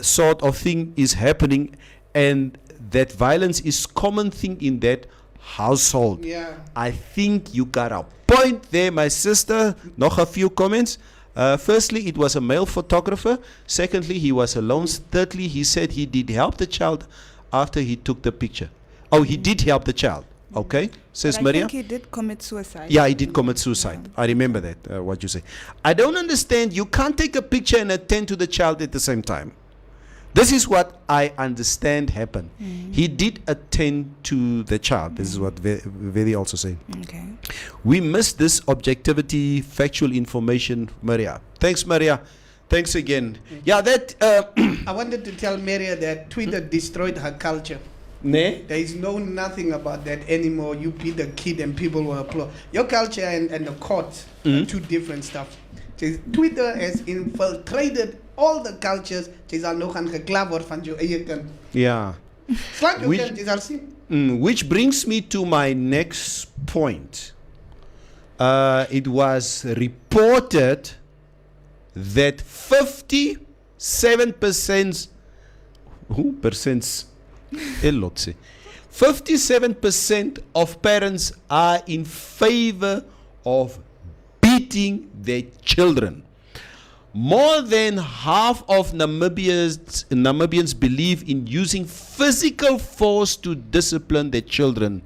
sort of thing is happening, and that violence is common thing in that household. Yeah. I think you got a point there, my sister. Nog a few comments. Firstly, it was a male photographer. Secondly, he was alone. Thirdly, he said he did help the child after he took the picture. Oh, he did help the child. Okay, says But I Maria. think he did commit suicide. Yeah, he did commit suicide. I remember that, what you say. I don't understand. You can't take a picture and attend to the child at the same time. This is what I understand happened. He did attend to the child. This is what Vedi also said. Okay. We missed this objectivity, factual information, Maria. Thanks, Maria. Thanks again. Yeah, that. I wanted to tell Maria that Twitter destroyed her culture. Ne? There is nothing about that anymore. You beat the kid and people will applaud. Your culture and the court are two different stuff. Twitter has infiltrated all the cultures. Yeah. Which brings me to my next point. It was reported that 57% 57% of parents are in favor of beating their children. More than half of Namibians believe in using physical force to discipline their children,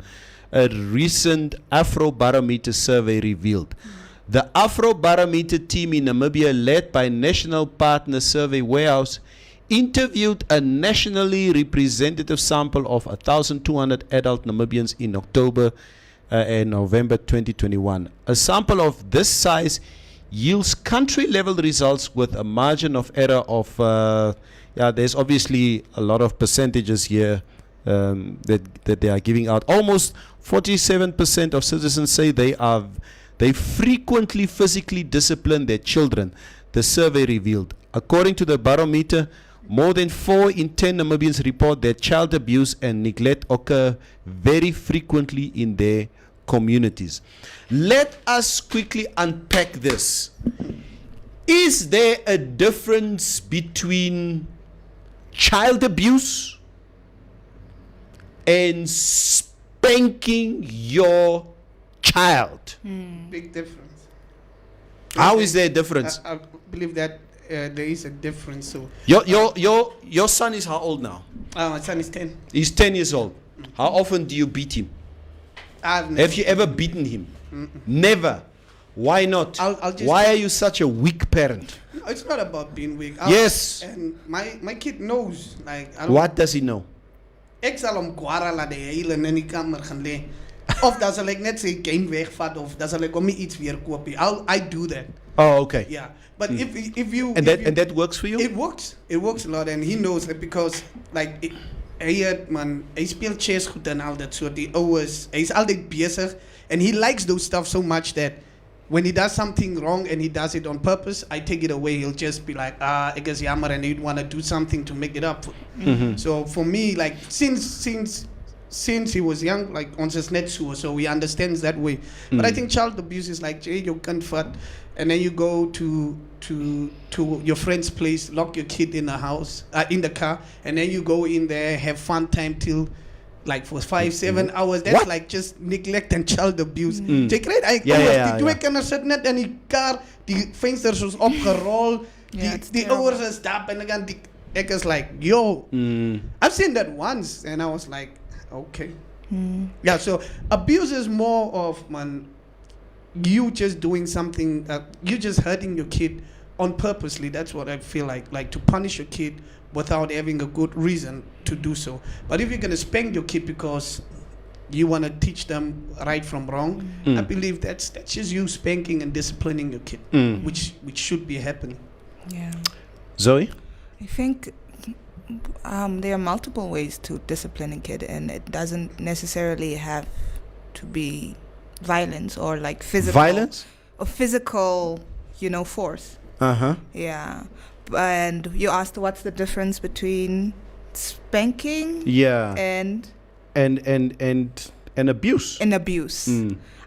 a recent Afrobarometer survey revealed. The Afrobarometer team in Namibia, led by national partner Survey Warehouse, interviewed a nationally representative sample of 1,200 adult Namibians in October and November 2021. A sample of this size yields country-level results with a margin of error of, there's obviously a lot of percentages here that they are giving out. Almost 47% of citizens say they frequently physically discipline their children, the survey revealed. According to the barometer, more than 4 in 10 Namibians report that child abuse and neglect occur very frequently in their communities. Let us quickly unpack this. Is there a difference between child abuse and spanking your child? Big difference. How is there a difference? I believe that there is a difference. So your son is how old now? my son is 10. He's 10 years old. How often do you beat him? Have you ever beaten him? Never. Why not? I'll just Why are you such a weak parent? No, it's not about being weak. Yes. And my kid knows. Like, What does he know? Ek sal hom kwara laat hy hele in die kamer gaan lê. Of dan sal ek net sy game wegvat of dan sal ek hom nie iets weer koop nie. I do that. Oh, okay. Yeah. But if you And that works for you? It works. It works a lot, and he knows it because like hy speel chess goed en al dat soort die oues. Hy's altyd besig and he likes those stuff so much that when he does something wrong and he does it on purpose, I take it away. He'll just be like, ek is jammer, and he'd want to do something to make it up. So for me, like since he was young, like ons is net so he understands that way. But I think child abuse is like, you can't fat, and then you go to your friend's place, lock your kid in the house, in the car, and then you go in there, have fun time till like for 5-7 hours. That's What? like just neglect and child abuse. Jy kry die Ja. die twee kinders sit net in die kar, die vensters is opgerol, Yeah, it's die terrible. ouers is stap en dan ek is like, yo, I've seen that once and I was like, okay. Yeah, so abuse is more of you just doing something, you just hurting your kid on purposely. That's what I feel like to punish your kid without having a good reason to do so. But if you're going to spank your kid because you want to teach them right from wrong, I believe that's just you spanking and disciplining your kid, which should be happening. Yeah. Zoe? I think there are multiple ways to discipline a kid, and it doesn't necessarily have to be violence or like physical. Violence? Or physical, force. Uh-huh. Yeah. And you asked what's the difference between spanking Yeah. and abuse. abuse.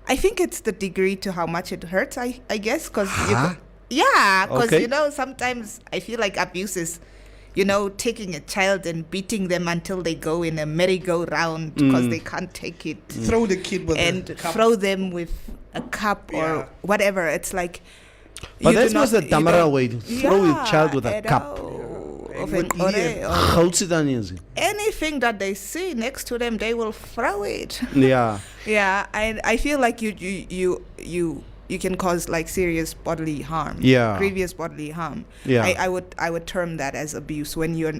I think it's the degree to how much it hurts, I guess, because Huh? because Okay. sometimes I feel like abuse is taking a child and beating them until they go in a merry-go-round because they can't take it, Throw the kid with and the cup. throw them with a cup Yeah. or whatever. It's like, But you do that's not- not the you Tamara don't- way. Throw a child with a at cup. all. And Of with an ore leer. or Goud sit dan nie eens nie. anything that they see next to them, they will throw it. Yeah. Yeah, I feel like you you can cause like serious bodily harm. Yeah. Grievous bodily harm. Yeah. I would term that as abuse when you're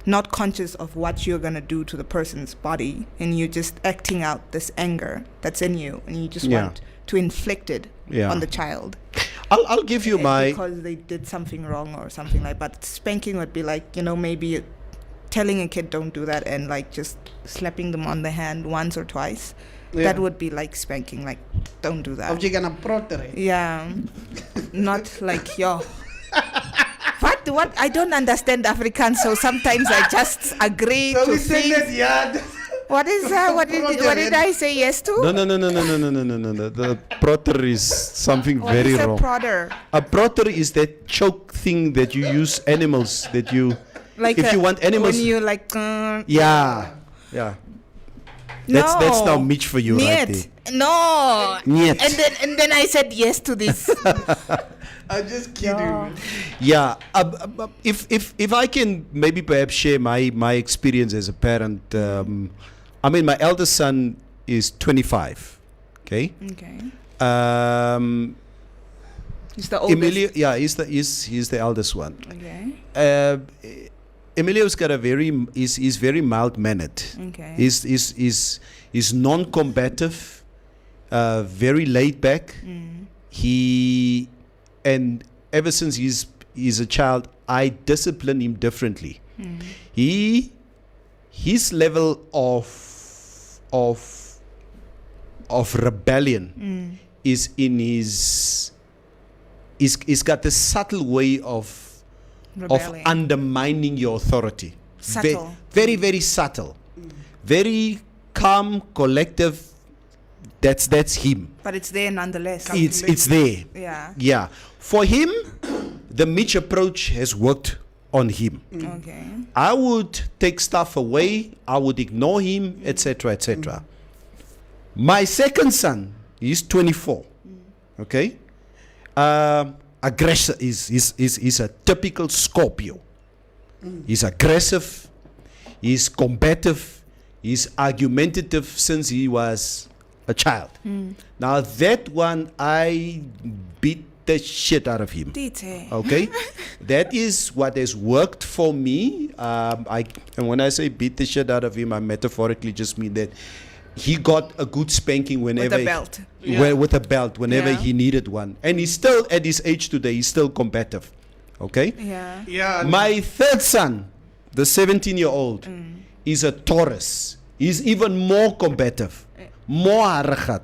not conscious of what you're gonna do to the person's body, and you're just acting out this anger that's in you, and you just Yeah. want to inflict it Yeah. on the child. I'll give you my because they did something wrong or something like. But spanking would be like, you know, maybe telling a kid don't do that and like just slapping them on the hand once or twice. Yeah. That would be like spanking, like don't do that. Of jy gaan protter. Yeah, not like yo. What? I don't understand Afrikaans, so sometimes I just agree So to we say that, things. yeah. What is that? What did I say yes to? no. The protter is something What very is a wrong. prodder? A protter is that choke thing that you use animals that you. Like if you want animals. when you like. Yeah. That's now Mitch for you right Niet. there. No. Niet. And then I said yes to this. I'm just kidding. Yeah. If I can maybe perhaps share my experience as a parent. I mean, my eldest son is 25. Okay. Okay. He's the oldest. Emilio, yeah, he's the eldest one. Okay. Emilio's got a he's very mild mannered. Okay. He's non-combative, very laid back. He, and ever since he's a child, I discipline him differently. His level of rebellion is in his. He's got a subtle way of Rebelling. undermining your authority. Subtle. Very, very subtle. Very calm, collective. That's him. But it's there nonetheless. It's there. Yeah. Yeah. For him, the Mitch approach has worked on him. Okay. I would take stuff away. I would ignore him, etc., etc. My second son, he's 24. Okay. Aggressor is a typical Scorpio. He's aggressive. He's combative. He's argumentative since he was a child. Now that one, I beat the shit out of him. Dite. Okay, that is what has worked for me. And when I say beat the shit out of him, I metaphorically just mean that he got a good spanking whenever With a belt. with a belt whenever Yeah. he needed one, and he's still at his age today. He's still combative. Okay. Yeah. Yeah. My third son, the 17-year-old, is a Taurus. He's even more combative, more haragat.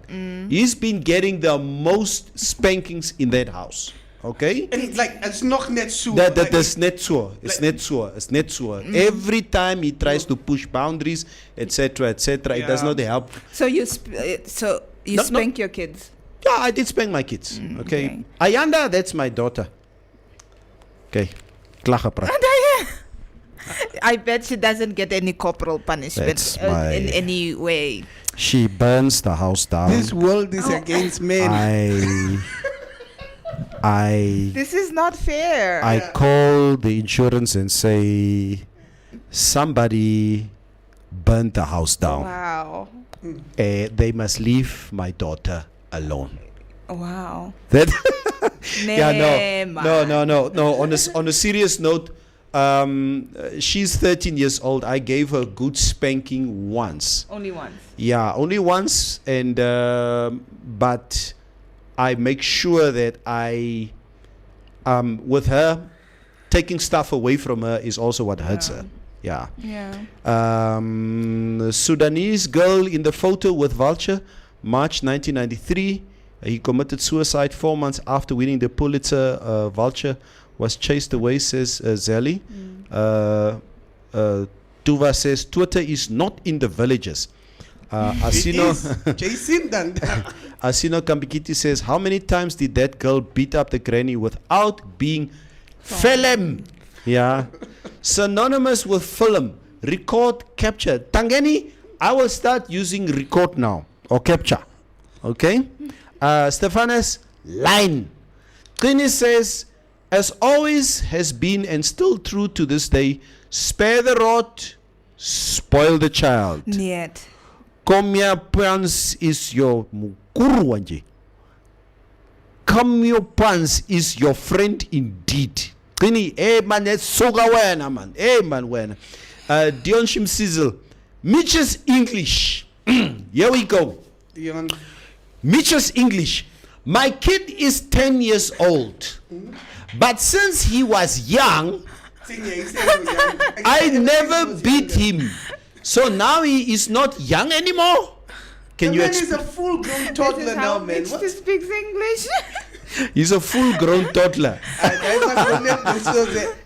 He's been getting the most spankings in that house. Okay? And like, it's nog net so. That like, is net so. It's net so. It's net so. Every time he tries to push boundaries, etc., etc., it does Yeah. not help. So you No. spank your kids. Yeah, I did spank my kids. Okay. okay. Ayanda, that's my daughter. Okay. Klaggepraat. I bet she doesn't get any corporal punishment That's my- in any way. She burns the house down. This world is against men. I This is not fair. I call the insurance and say somebody burnt the house down. Wow. They must leave my daughter alone. Wow. That Nee, man. no. On a serious note, she's 13 years old. I gave her a good spanking once. Only once. Yeah, only once, and but I make sure that I, with her, taking stuff away from her is also what hurts her. Yeah. Yeah. Sudanese girl in the photo with Vulture, March 1993. He committed suicide 4 months after winning the Pulitzer. Vulture was chased away, says Zelly. Tuva says Twitter is not in the villages. Asino Jason dan. Asino Kambikiti says, how many times did that girl beat up the granny without being film? Yeah. Synonymous with film. Record, capture. Tangani, I will start using record now. Or capture. Okay? Stephanus, line. Trini says, as always has been and still true to this day, spare the rod, spoil the child. Niet. Komya Pans is your mukuru wanje. come your pants is your friend indeed. Qini, hey man, it's soga wena man. Hey man wena. Dion Shim Sizzle. Mitch's English. Here we go. Dion. Mitch's English. My kid is 10 years old. But since he was young, I never beat him. So now he is not young anymore. Can The you man is explain? a full-grown This toddler is now, how man. Mitch What? speaks English. He's a full-grown toddler.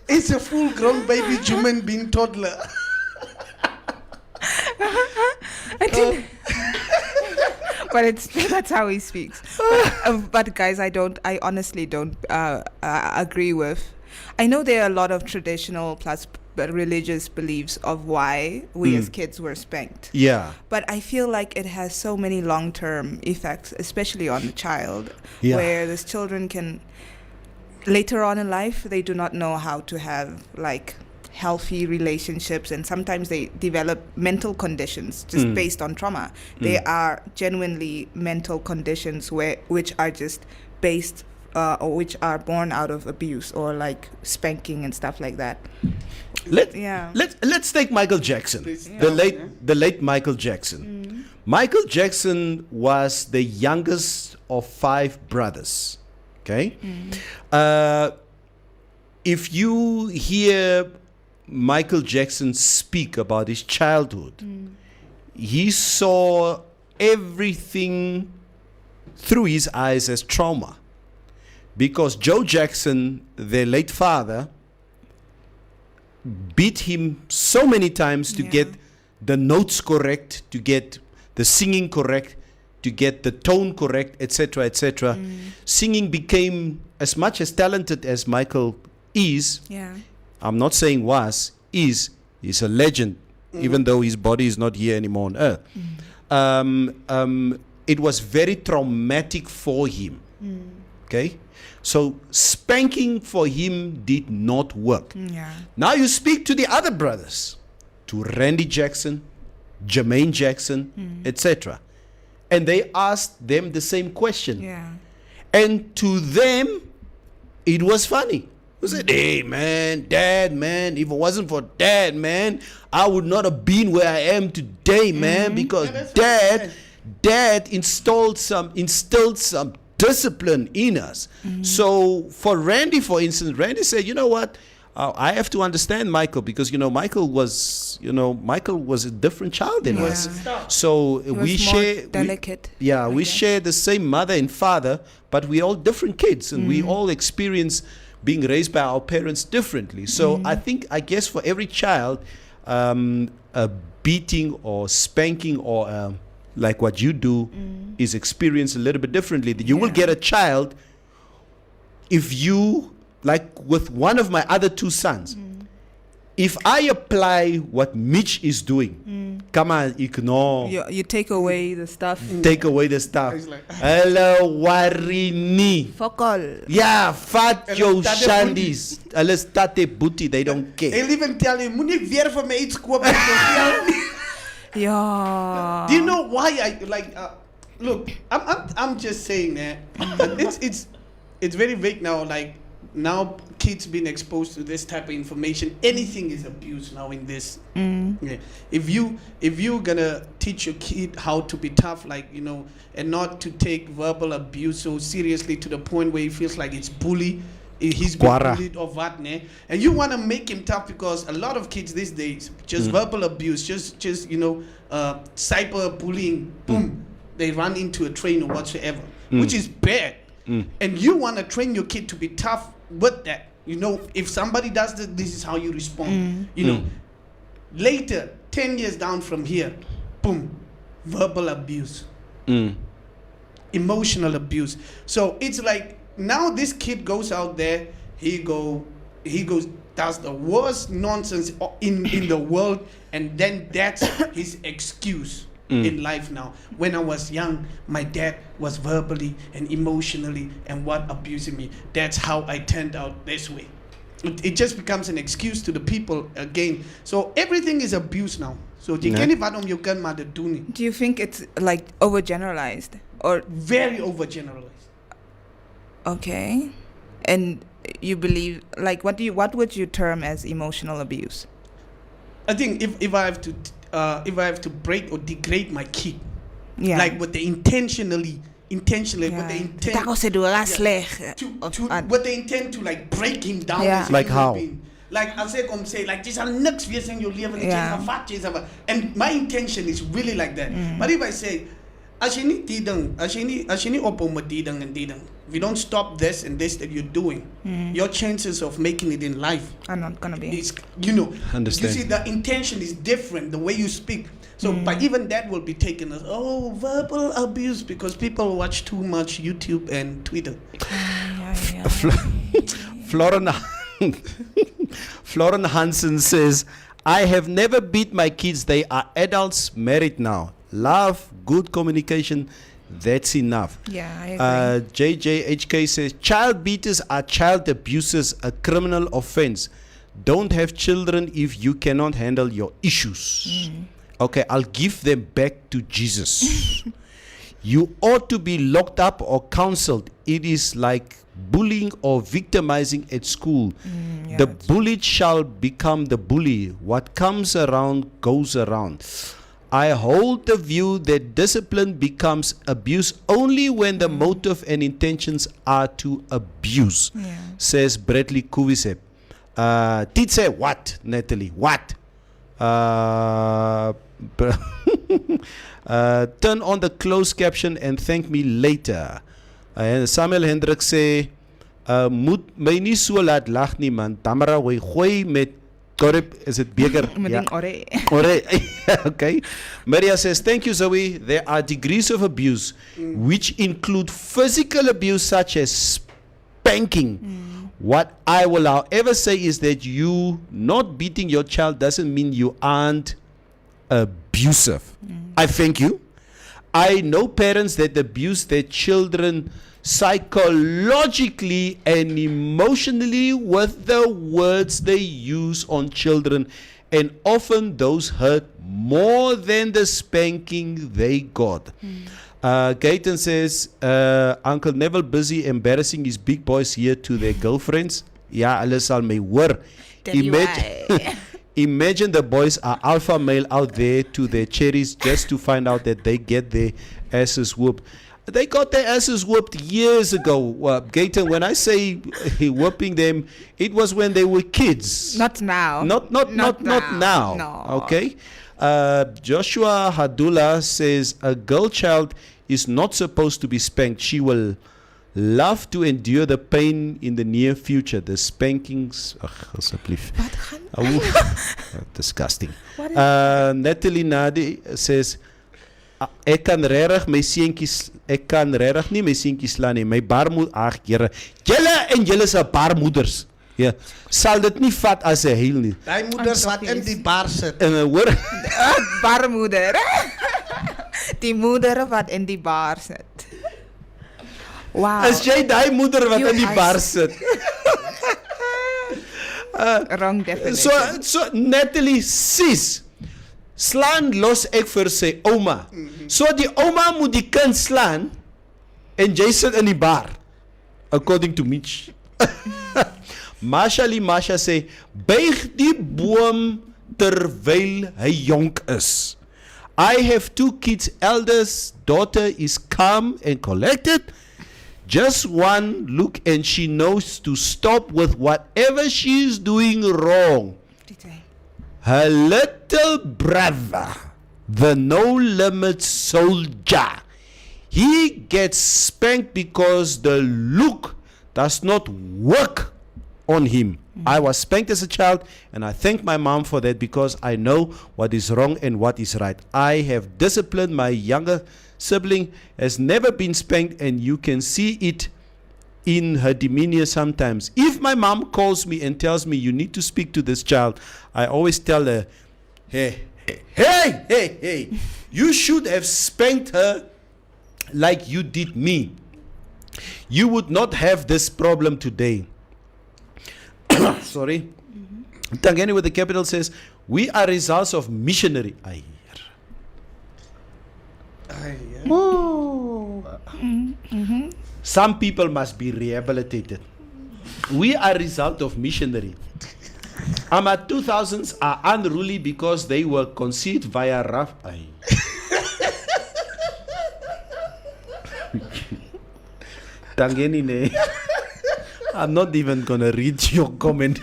It's a full-grown baby human being toddler. I didn't- but that's how he speaks. But guys, I honestly don't agree with. I know there are a lot of traditional plus religious beliefs of why we as kids were spanked. Yeah. But I feel like it has so many long-term effects, especially on the child, Yeah. where these children can, later on in life, they do not know how to have like healthy relationships, and sometimes they develop mental conditions just based on trauma. They are genuinely mental conditions which are just based or which are born out of abuse or like spanking and stuff like that. Yeah. Let's take Michael Jackson. Please. The late Michael Jackson. Michael Jackson was the youngest of 5 brothers. Okay? If you hear Michael Jackson speak about his childhood, he saw everything through his eyes as trauma. Because Joe Jackson, their late father, beat him so many times to get the notes correct, to get the singing correct, to get the tone correct, etc., etc. Singing became as much as talented as Michael is. Yeah. I'm not saying was, is. He's a legend, even though his body is not here anymore on earth. It was very traumatic for him. Okay? So spanking for him did not work. Yeah. Now you speak to the other brothers, to Randy Jackson, Jermaine Jackson, etc. And they asked them the same question. Yeah. And to them, it was funny. They said, hey, man, Dad, man, if it wasn't for Dad, man, I would not have been where I am today, man, because Dad instilled some discipline in us. So for Randy, for instance, Randy said, you know what? I have to understand Michael because, Michael was a different child than us. So He we was share more delicate. we share the same mother and father, but we're all different kids and we all experience being raised by our parents differently. So I guess for every child, a beating or spanking or like what you do is experienced a little bit differently. You will get a child if you, like with one of my other 2 sons, if I apply what Mitch is doing, come on, ignore. You take away the stuff. Take away the stuff. It's like- Hello, Warini. Fuck all. Yeah, fat Hello, yo Tate shandies. Alas tate booty, they don't care. They'll even tell you, moet nie weer vir my iets koop. Yeah. Do you know why I like? Look, I'm just saying that it's very vague now. Like now, kids being exposed to this type of information, anything is abuse now in this. Yeah. If you're gonna teach your kid how to be tough, like and not to take verbal abuse so seriously to the point where he feels like it's bully. He's been Guara. bullied or what, ne? And you want to make him tough because a lot of kids these days just verbal abuse, just cyber bullying, boom, they run into a train or whatsoever, which is bad. And you want to train your kid to be tough with that. If somebody does this is how you respond. Later, 10 years down from here, boom, verbal abuse, emotional abuse. So it's like. Now this kid goes out there, he goes does the worst nonsense in the world, and then that's his excuse in life now. When I was young, my dad was verbally and emotionally and abusing me. That's how I turned out this way. It just becomes an excuse to the people again. So everything is abuse now. So you can't even you can mother do. Do you think it's like overgeneralized or Very overgeneralized. Okay. And you believe, like, what would you term as emotional abuse? I think if I have to break or degrade my kid, Yeah. like with the intentionally with the intent Tako se dua sleg. with the intent to like break him down. Yeah. as a Like human how? being. Like I say, like this are niks wees in your leven, Yeah. and my intention is really like that. But if I say, as you need open met die ding and die ding, if you don't stop this and this that you're doing, your chances of making it in life I'm not gonna be. is, Understand. you see, the intention is different, the way you speak. So, but even that will be taken as, verbal abuse, because people watch too much YouTube and Twitter. Floren Floren Hansen says, I have never beat my kids. They are adults, married now. Love, good communication, that's enough. Yeah, I agree. JJHK says, child beaters are child abusers, a criminal offense. Don't have children if you cannot handle your issues. Okay, I'll give them back to Jesus. You ought to be locked up or counseled. It is like bullying or victimizing at school. Yeah, The that's bullied shall become the bully. What comes around goes around. I hold the view that discipline becomes abuse only when the motive and intentions are to abuse, says Bradley Kuvisep. Did say what, Natalie? What? Turn on the closed caption and thank me later. En Samuel Hendrik sê, moet my nie so laat lag nie man. Tamara gooi met korp, is it beker? Meaning ore. Okay. Maria says, thank you, Zoe. There are degrees of abuse which include physical abuse such as spanking. What I will however say is that you not beating your child doesn't mean you aren't abusive. I thank you. I know parents that abuse their children psychologically and emotionally with the words they use on children, and often those hurt more than the spanking they got. Gayton says, Uncle Neville busy embarrassing his big boys here to their girlfriends. Ja, hulle sal my hoor. Imagine the boys are alpha male out there to their cherries just to find out that they get their asses whooped. They got their asses whooped years ago. Gayton, when I say whooping them, it was when they were kids. Not now. Not now. No. Okay. Joshua Hadula says a girl child is not supposed to be spanked. She will love to endure the pain in the near future. The spankings, asseblief. Disgusting. Natalie Nadi says, ek kan regtig nie my seentjies slaan nie. My baarmoeder, ag Here, julle en julle se baarmoeders. Ja, sal dit nie vat as 'n heel nie. Daai moeders wat in die bar sit. En hoor, Baarmoeder. Die moeder wat in die bar sit. Wow. as jy daai moeder wat You in die guys- bar sit. Wrong definition. So Natalie sis, slaan los ek vir sy ouma. So die ouma moet die kind slaan en jy sit in die bar. According to Mitch. Masha sê, buig die boom terwyl hy jonk is. I have 2 kids. Eldest daughter is calm and collected. Just one look and she knows to stop with whatever she is doing wrong. Her little brother, the no-limit soldier, he gets spanked because the look does not work on him. I was spanked as a child, and I thank my mom for that because I know what is wrong and what is right. I have disciplined my younger sibling, has never been spanked, and you can see it in her demeanor sometimes. If my mom calls me and tells me you need to speak to this child, I always tell her, hey, you should have spanked her like you did me. You would not have this problem today. Sorry. Tangeni with the capital says, we are results of missionary. Some people must be rehabilitated. We are a result of missionary. Our 2000s are unruly because they were conceived via rough. Tangeni ne. I'm not even gonna read your comment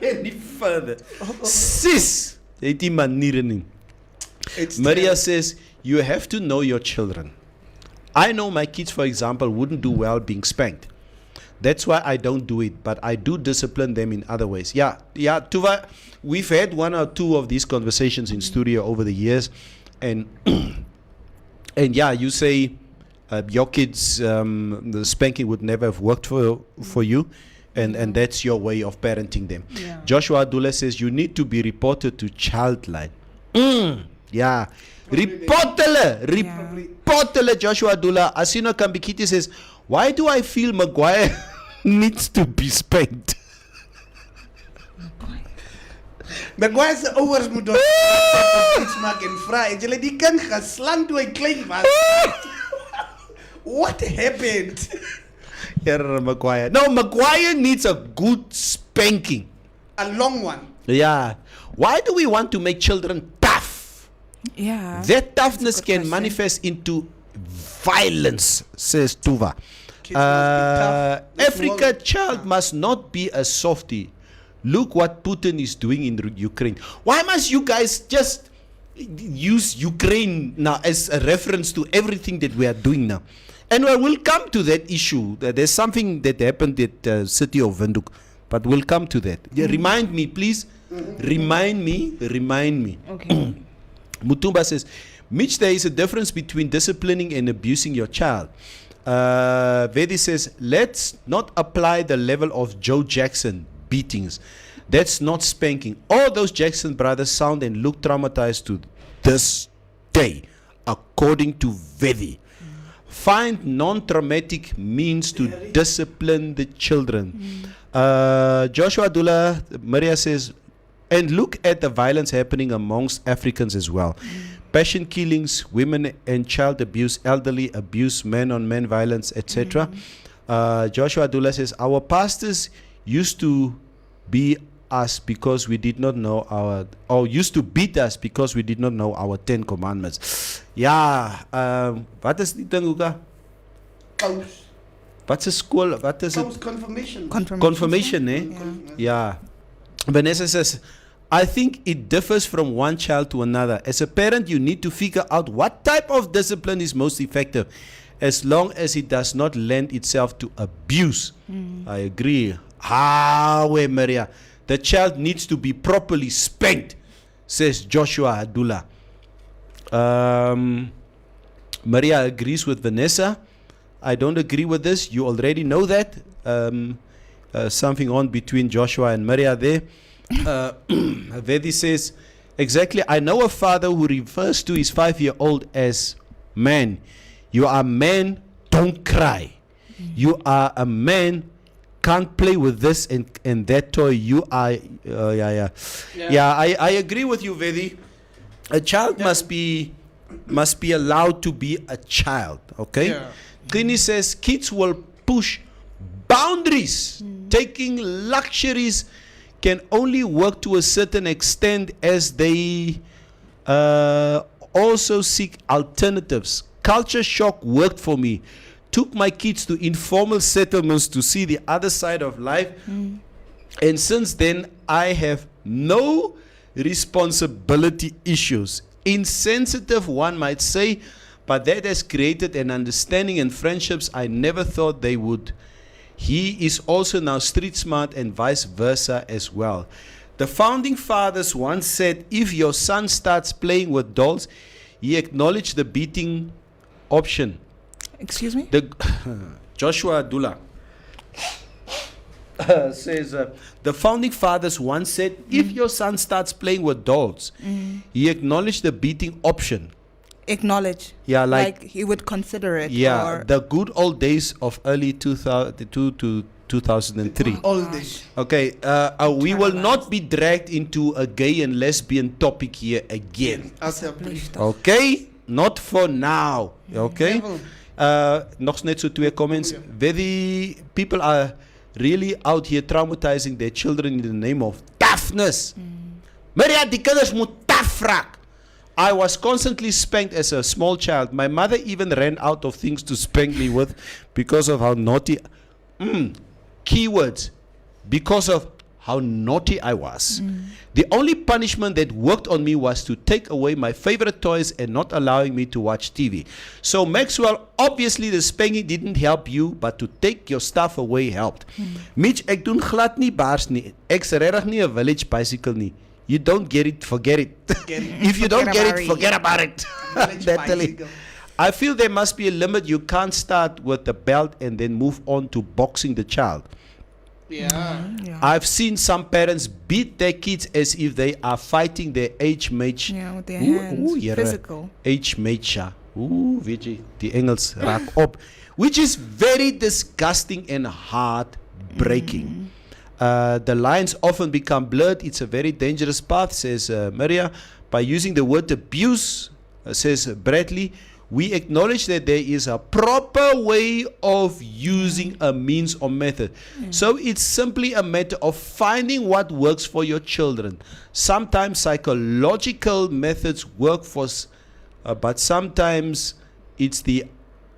any further. Sis, eti maniere nie. Maria says, you have to know your children. I know my kids, for example, wouldn't do well being spanked. That's why I don't do it, but I do discipline them in other ways. Yeah, Tuva, we've had one or two of these conversations in studio over the years, and and yeah, you say your kids, the spanking would never have worked for you, and that's your way of parenting them. Yeah. Joshua Abdullah says you need to be reported to Childline. Yeah. Reportele, Joshua Abdullah. Asino Kambikiti says, why do I feel Maguire needs to be spanked? Maguire se ouers moet op iets maak en vra. En julle die kind geslaan toe hy klein was. What happened? Yeah, Maguire. No, Maguire needs a good spanking. A long one. Yeah. Why do we want to make children tough? Yeah. That toughness good can question. manifest into violence, says Tuva. Kids must be tough. Africa child must not be a softie. Look what Putin is doing in Ukraine. Why must you guys just use Ukraine now as a reference to everything that we are doing now? And we'll come to that issue. There's something that happened at the city of Windhoek, but we'll come to that. Yeah, remind me, please. Remind me. Okay. Mutumba says, Mitch, there is a difference between disciplining and abusing your child. Vedi says, let's not apply the level of Joe Jackson beatings. That's not spanking. All those Jackson brothers sound and look traumatized to this day, according to Vedi. Find non-traumatic means to discipline the children. Joshua Abdullah, Maria says, and look at the violence happening amongst Africans as well. Passion killings, women and child abuse, elderly abuse, man-on-man violence, etc. Joshua Abdullah says, our pastors used to be us because we did not know used to beat us because we did not know our 10 commandments. Ja, wat is die ding, Uga? Kous. Wat is school? Wat is Kous het? confirmation. Confirmation, eh? Yeah. Vanessa says, I think it differs from one child to another. As a parent, you need to figure out what type of discipline is most effective, as long as it does not lend itself to abuse. I agree. Maria. The child needs to be properly spanked, says Joshua Abdullah. Maria agrees with Vanessa. I don't agree with this. You already know that. Something on between Joshua and Maria there. Vedi says, exactly, I know a father who refers to his 5-year-old as man. You are man, don't cry. You are a man, can't play with this and that toy. You are, I agree with you, Vedi. A child must be allowed to be a child, okay? Yeah. Kini says, kids will push boundaries. Taking luxuries can only work to a certain extent as they also seek alternatives. Culture shock worked for me. Took my kids to informal settlements to see the other side of life. And since then, I have no responsibility issues. Insensitive, one might say, but that has created an understanding and friendships I never thought they would. He is also now street smart and vice versa as well. The founding fathers once said, if your son starts playing with dolls, he acknowledged the beating option. Excuse me? Joshua Abdullah says, the founding fathers once said, if your son starts playing with dolls, he acknowledged the beating option. Acknowledge. Yeah, like he would consider it. Yeah, or the good old days of early 2002 to 2003. All this. Okay, we will not be dragged into a gay and lesbian topic here again. Asseblief. Okay? Not for now. Okay? Devil. Nog net so 2 comments. Where the people are really out here traumatizing their children in the name of toughness. Maria, die kinders moet tough raak. I was constantly spanked as a small child. My mother even ran out of things to spank me with because of how naughty. Keywords. Because of how naughty I was. The only punishment that worked on me was to take away my favorite toys and not allowing me to watch TV. So Maxwell, obviously the spanking didn't help you, but to take your stuff away helped. Mitch, ek doen glad nie baars nie. Ek's regtig nie 'n village bicycle nie. You don't get it, forget it. If you don't get it, forget about it. Natalie. I feel there must be a limit. You can't start with the belt and then move on to boxing the child. Yeah. I've seen some parents beat their kids as if they are fighting their age mate. Yeah, with their hands. Here, Physical. Age mate. Weet jy, die Engels raak op. Which is very disgusting and heartbreaking. The lines often become blurred. It's a very dangerous path, says Maria. By using the word abuse, says Bradley, we acknowledge that there is a proper way of using a means or method. So it's simply a matter of finding what works for your children. Sometimes psychological methods work for but sometimes it's the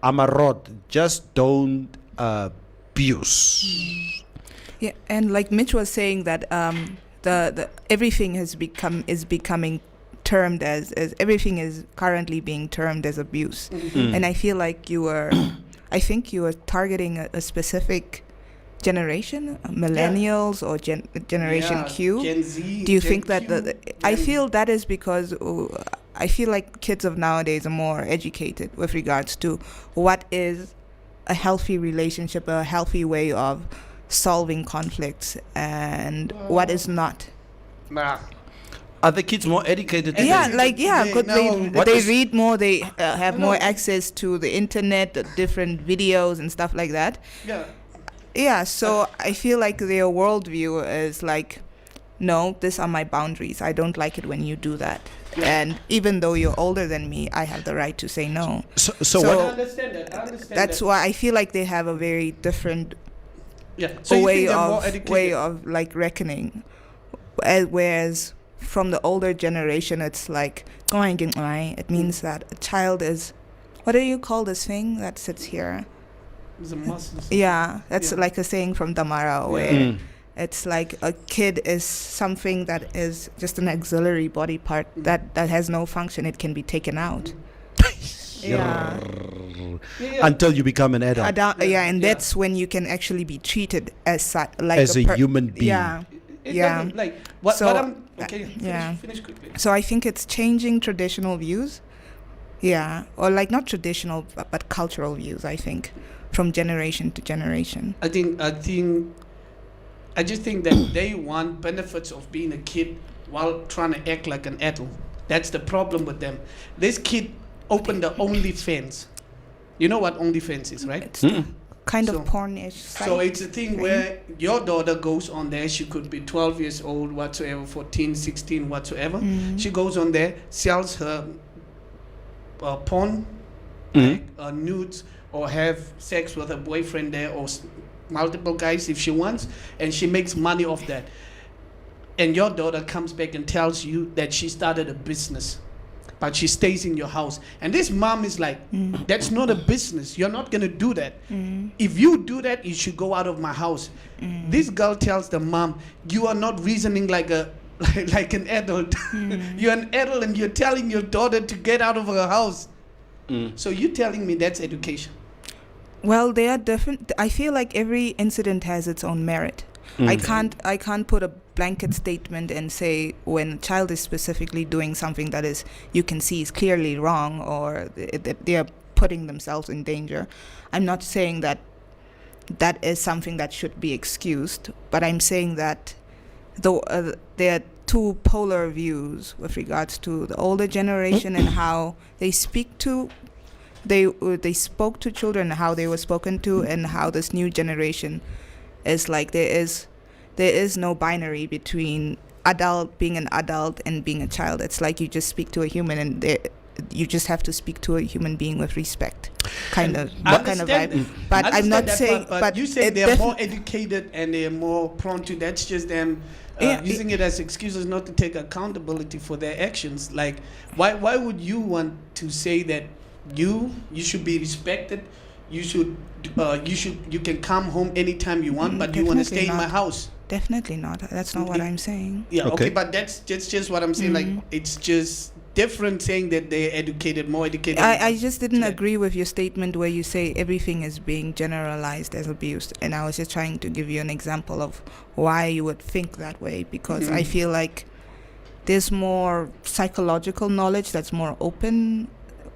amarot. Just don't abuse. Yeah, and like Mitch was saying that the everything is becoming termed as everything is currently being termed as abuse. And I feel like I think you were targeting a specific generation, millennials or Generation Q. Gen Z. Do you Gen think that Q, I feel that is because I feel like kids of nowadays are more educated with regards to what is a healthy relationship, a healthy way of solving conflicts, and what is not. Nah. Are the kids more educated? than Yeah, them? because they read more, they have more No. access to the internet, different videos and stuff like that. Yeah. Yeah, so I feel like their worldview is like, no, these are my boundaries. I don't like it when you do that. And even though you're older than me, I have the right to say no. So I what? understand that. I understand That's that. why I feel like they have a very different Yeah. So you think they're more way educated? of like reckoning, whereas from the older generation, it's like it means that a child is, what do you call this thing that sits here? It's a Muslim. Yeah, that's Yeah. like a saying from Damara, where it's like a kid is something that is just an auxiliary body part that has no function. It can be taken out. Yeah. Until you become an adult. And that's when you can actually be treated as like As a human being. Yeah. It Yeah. doesn't, like what So, I'm okay. yeah. Finish quickly. So I think it's changing traditional views. Yeah. Or like not traditional, but cultural views, I think, from generation to generation. I just think that they want benefits of being a kid while trying to act like an adult. That's the problem with them. This kid opened the OnlyFans. You know what OnlyFans is, right? It's kind So- of pornish. So it's a thing where your daughter goes on there. She could be 12 years old, whatsoever, 14, 16, whatsoever. She goes on there, sells her porn, nudes, or have sex with her boyfriend there, or multiple guys if she wants, and she makes money off that. And your daughter comes back and tells you that she started a business, but she stays in your house. And this mom is like, that's not a business. You're not going to do that. If you do that, you should go out of my house. This girl tells the mom, you are not reasoning like an adult. You're an adult and you're telling your daughter to get out of her house. So you're telling me that's education? Well, they are different. I feel like every incident has its own merit. I can't put a blanket statement and say when a child is specifically doing something that is you can see is clearly wrong or they are putting themselves in danger. I'm not saying that that is something that should be excused, but I'm saying that there are two polar views with regards to the older generation and how they speak to they spoke to children, how they were spoken to, and how this new generation is like there is no binary between being an adult and being a child. It's like you just speak to a human and you just have to speak to a human being with respect, kind of I kind of understand vibe. that. But I I'm not understand saying. that part, But you say it they're defi- more educated and they're more prone to. That's just them Yeah, using it as excuses not to take accountability for their actions. Like, why would you want to say that you should be respected? You can come home anytime you want, but you want to Definitely stay in my not. house. Definitely not. That's not what I'm saying. Yeah, Okay. okay, but that's just what I'm saying. Like, it's just different saying that they're educated, more educated. I just didn't Yeah. agree with your statement where you say everything is being generalized as abuse, and I was just trying to give you an example of why you would think that way, because I feel like there's more psychological knowledge that's more open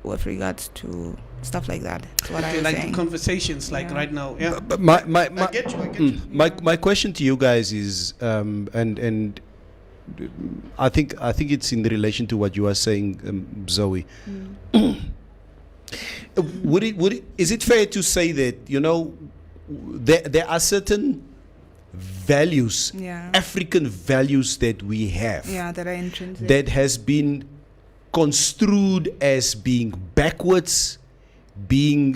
with regards to stuff like that. That's what I Okay, was like saying. the conversations, like Yeah. right now. Yeah, But my I get you. my question to you guys is and I think it's in relation to what you are saying, Zoe. Is it fair to say that, you know, there are certain values, Yeah. African values that we have, Yeah, that are intrinsic. that has been construed as being backwards, being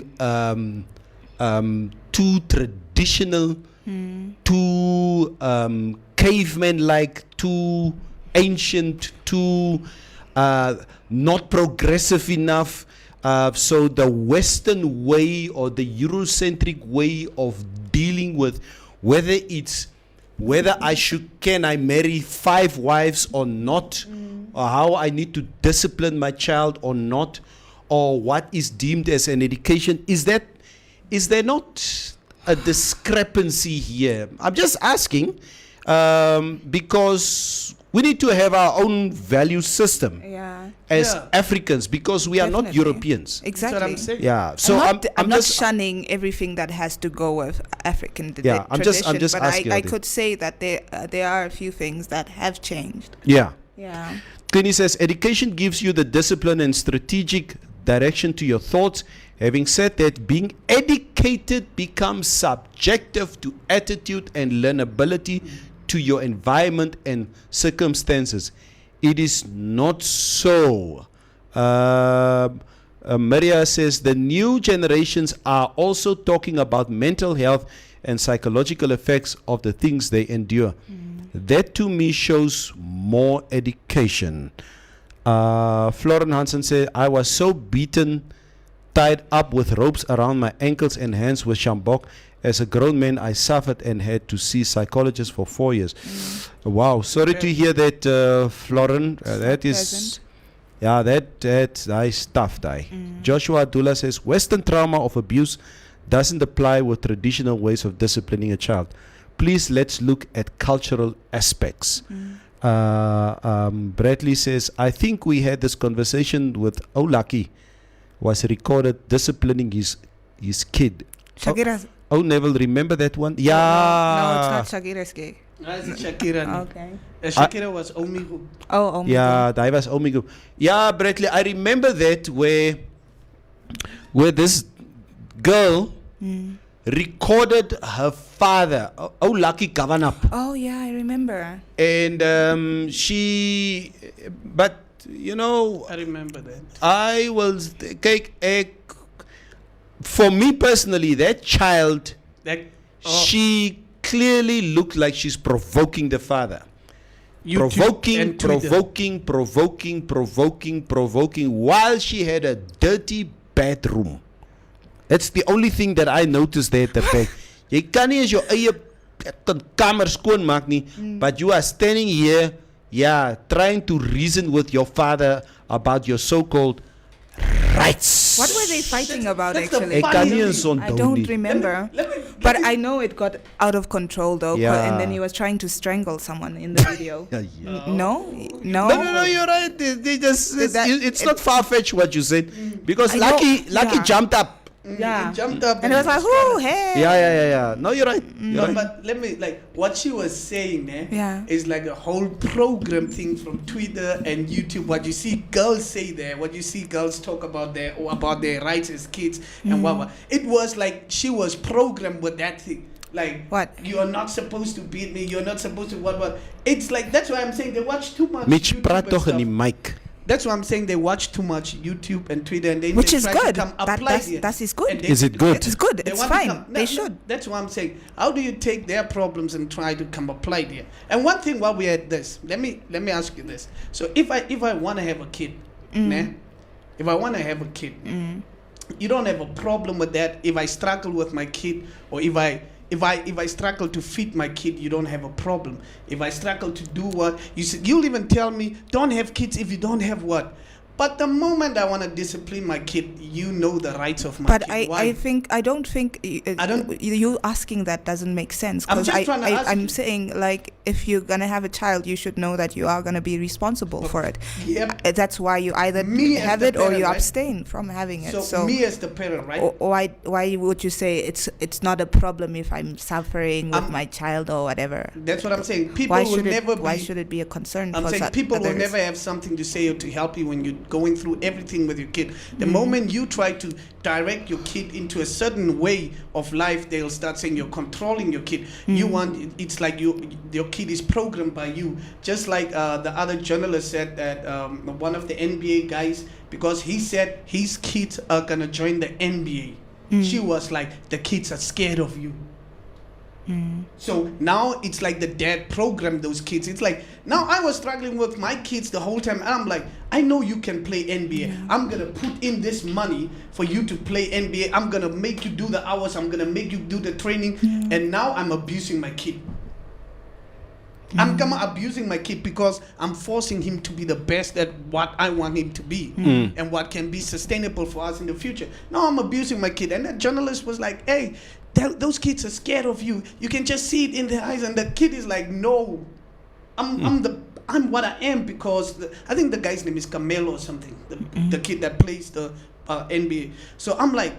too traditional, too caveman-like, too ancient, too not progressive enough. So the Western way or the Eurocentric way of dealing with whether can I marry 5 wives or not, or how I need to discipline my child or not, or what is deemed as an education. Is there not a discrepancy here? I'm just asking because we need to have our own value system Yeah. as Yeah. Africans, because we are not Definitely. Europeans. Exactly. That's what I'm saying. Yeah. So I'm not just shunning everything that has to go with African Yeah, I'm just tradition, but asking I about it. could say that there are a few things that have changed. yeah. Yeah. Kenny says education gives you the discipline and strategic direction to your thoughts. Having said that, being educated becomes subjective to attitude and learnability to your environment and circumstances. It is not so. Maria says the new generations are also talking about mental health and psychological effects of the things they endure. That to me shows more education. Floren Hansen said, I was so beaten, tied up with ropes around my ankles and hands with shambok. As a grown man, I suffered and had to see psychologists for 4 years. Wow, sorry to hear that, Floren. That is, pleasant. yeah, that's tough. Joshua Dula says, Western trauma of abuse doesn't apply with traditional ways of disciplining a child. Please, let's look at cultural aspects. Bradley says, I think we had this conversation with Olaki, was recorded disciplining his kid. Shakira's. Oh, Neville, remember that one? No, Yeah. it's not Shakira's gay. That's Shakira. Okay. Shakira was Omigo. Oh my Yeah, that was Omigo. Yeah, Bradley, I remember that where this girl recorded her father, Olaki Kavanap. Oh yeah, I remember. And but you know, I remember that. I was for me personally, that child, she clearly looked like she's provoking the father. YouTube Provoking while she had a dirty bathroom. That's the only thing that I noticed there at the back. Jy kan nie eens jou eie kamer skoon maak nie, but you are standing here, trying to reason with your father about your so-called rights. What were they fighting about that's the actually? Ek kan nie eens I onthou don't nie. remember. Let me But I know it got out of control though, Yeah. and then he was trying to strangle someone in the video. Yeah. No, No, you're right. They just, it's not far-fetched what you said, because I know, Lucky yeah. jumped up. Yeah, jumped up and it was like, "Whoo, hey!" Yeah. No, you're right. No, but let me, like, what she was saying Yeah. is like a whole program thing from Twitter and YouTube. What you see girls say there, what you see girls talk about their rights as kids and what. It was like she was programmed with that thing. Like, What? You are not supposed to beat me. You're not supposed to what. It's like, that's why I'm saying they watch too much Mitch, YouTube praat and toch in die stuff. mic. That's why I'm saying they watch too much YouTube and Twitter, and then Which they is try good. to come apply here. That is good. And they- Is it good? It's good. They It's want to fine. come- They should. That's what I'm saying. How do you take their problems and try to come apply there? And one thing while we're at this, let me ask you this. So if I want to have a kid, nah, if I want to have a kid, you don't have a problem with that. If I struggle with my kid, or if I struggle to feed my kid, you don't have a problem. If I struggle to do what you said, you'll even tell me don't have kids if you don't have what. But the moment I want to discipline my kid, you know the rights of my But kid. Why? I don't think you asking that doesn't make sense, I'm because just trying to ask I'm you. saying, like, if you're gonna have a child, you should know that you are gonna be responsible for it. Yep. That's why you either Me as have the it or parent, you right? abstain from having it. So me as the parent, right? Why would you say it's not a problem if I'm suffering with my child or whatever? That's what I'm saying. People Why will should never it? Why be. should it be a concern I'm for saying such people will others? never have something to say or to help you when you're going through everything with your kid. The moment you try to direct your kid into a certain way of life, they'll start saying you're controlling your kid. You want, it's like your kid is programmed by you. Just like the other journalist said that one of the NBA guys, because he said his kids are gonna join the NBA. She was like, the kids are scared of you. So now it's like the dad programmed those kids. It's like, now I was struggling with my kids the whole time, and I'm like, I know you can play NBA. I'm gonna put in this money for you to play NBA. I'm gonna make you do the hours. I'm gonna make you do the training. And now I'm abusing my kid. I'm abusing my kid because I'm forcing him to be the best at what I want him to be and what can be sustainable for us in the future. No, I'm abusing my kid. And the journalist was like, hey, those kids are scared of you. You can just see it in their eyes. And the kid is like, no, I'm what I am, because I think the guy's name is Camelo or something, the kid that plays the NBA. So I'm like,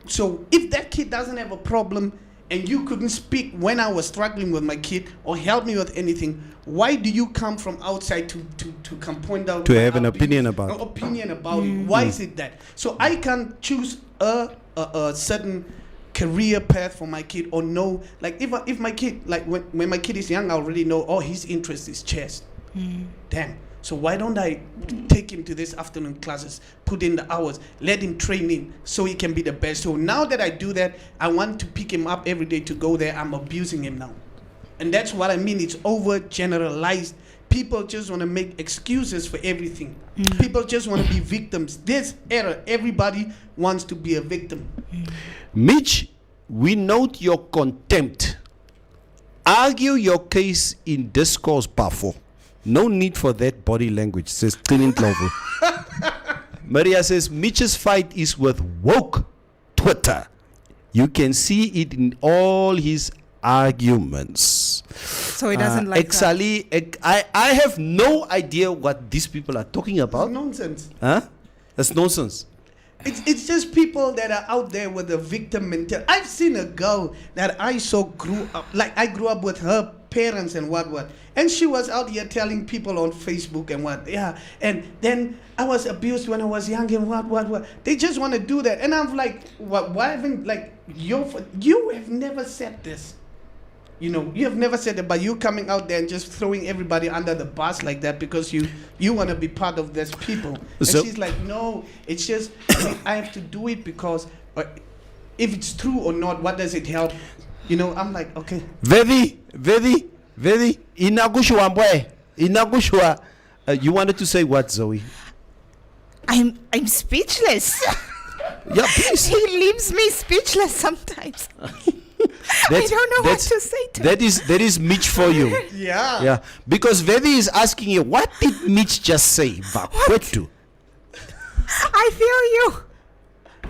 so if that kid doesn't have a problem and you couldn't speak when I was struggling with my kid or help me with anything, why do you come from outside to come point out To my have an abuse? opinion about An opinion about it? Why is it that? So I can choose a certain career path for my kid, or know, like if my kid, like when my kid is young, I already know, oh, his interest is chess. Damn. So why don't I take him to this afternoon classes, put in the hours, let him train in so he can be the best. So now that I do that, I want to pick him up every day to go there. I'm abusing him now. And that's what I mean. It's overgeneralized. People just want to make excuses for everything. People just want to be victims. This era, everybody wants to be a victim. Mitch, we note your contempt. Argue your case in discourse, Bafo. No need for that body language, says Tinin Clover. Maria says, Mitch's fight is with woke Twitter. You can see it in all his arguments. So he doesn't like that. Actually, I have no idea what these people are talking about. Nonsense. Huh? That's nonsense. It's just people that are out there with a victim mentality. I've seen a girl that I saw grew up, like I grew up with her parents and what. And she was out here telling people on Facebook and what. Yeah. And then I was abused when I was young and what. They just want to do that. And I'm like, what? Why haven't, like, you have never said this. You know, you have never said it, but you coming out there and just throwing everybody under the bus like that because you want to be part of this people. And So- she's like, no, it's just, I have to do it because if it's true or not, what does it help? You know, I'm like, okay. Very. Inagushwa mbwe. Inagushwa. You wanted to say what, Zoe? I'm speechless. Yeah, please. He leaves me speechless sometimes. I don't know what to say to him. That is Mitch for you. Yeah. Yeah, because Vevi is asking you, what did Mitch just say? Vakwetu. I feel you.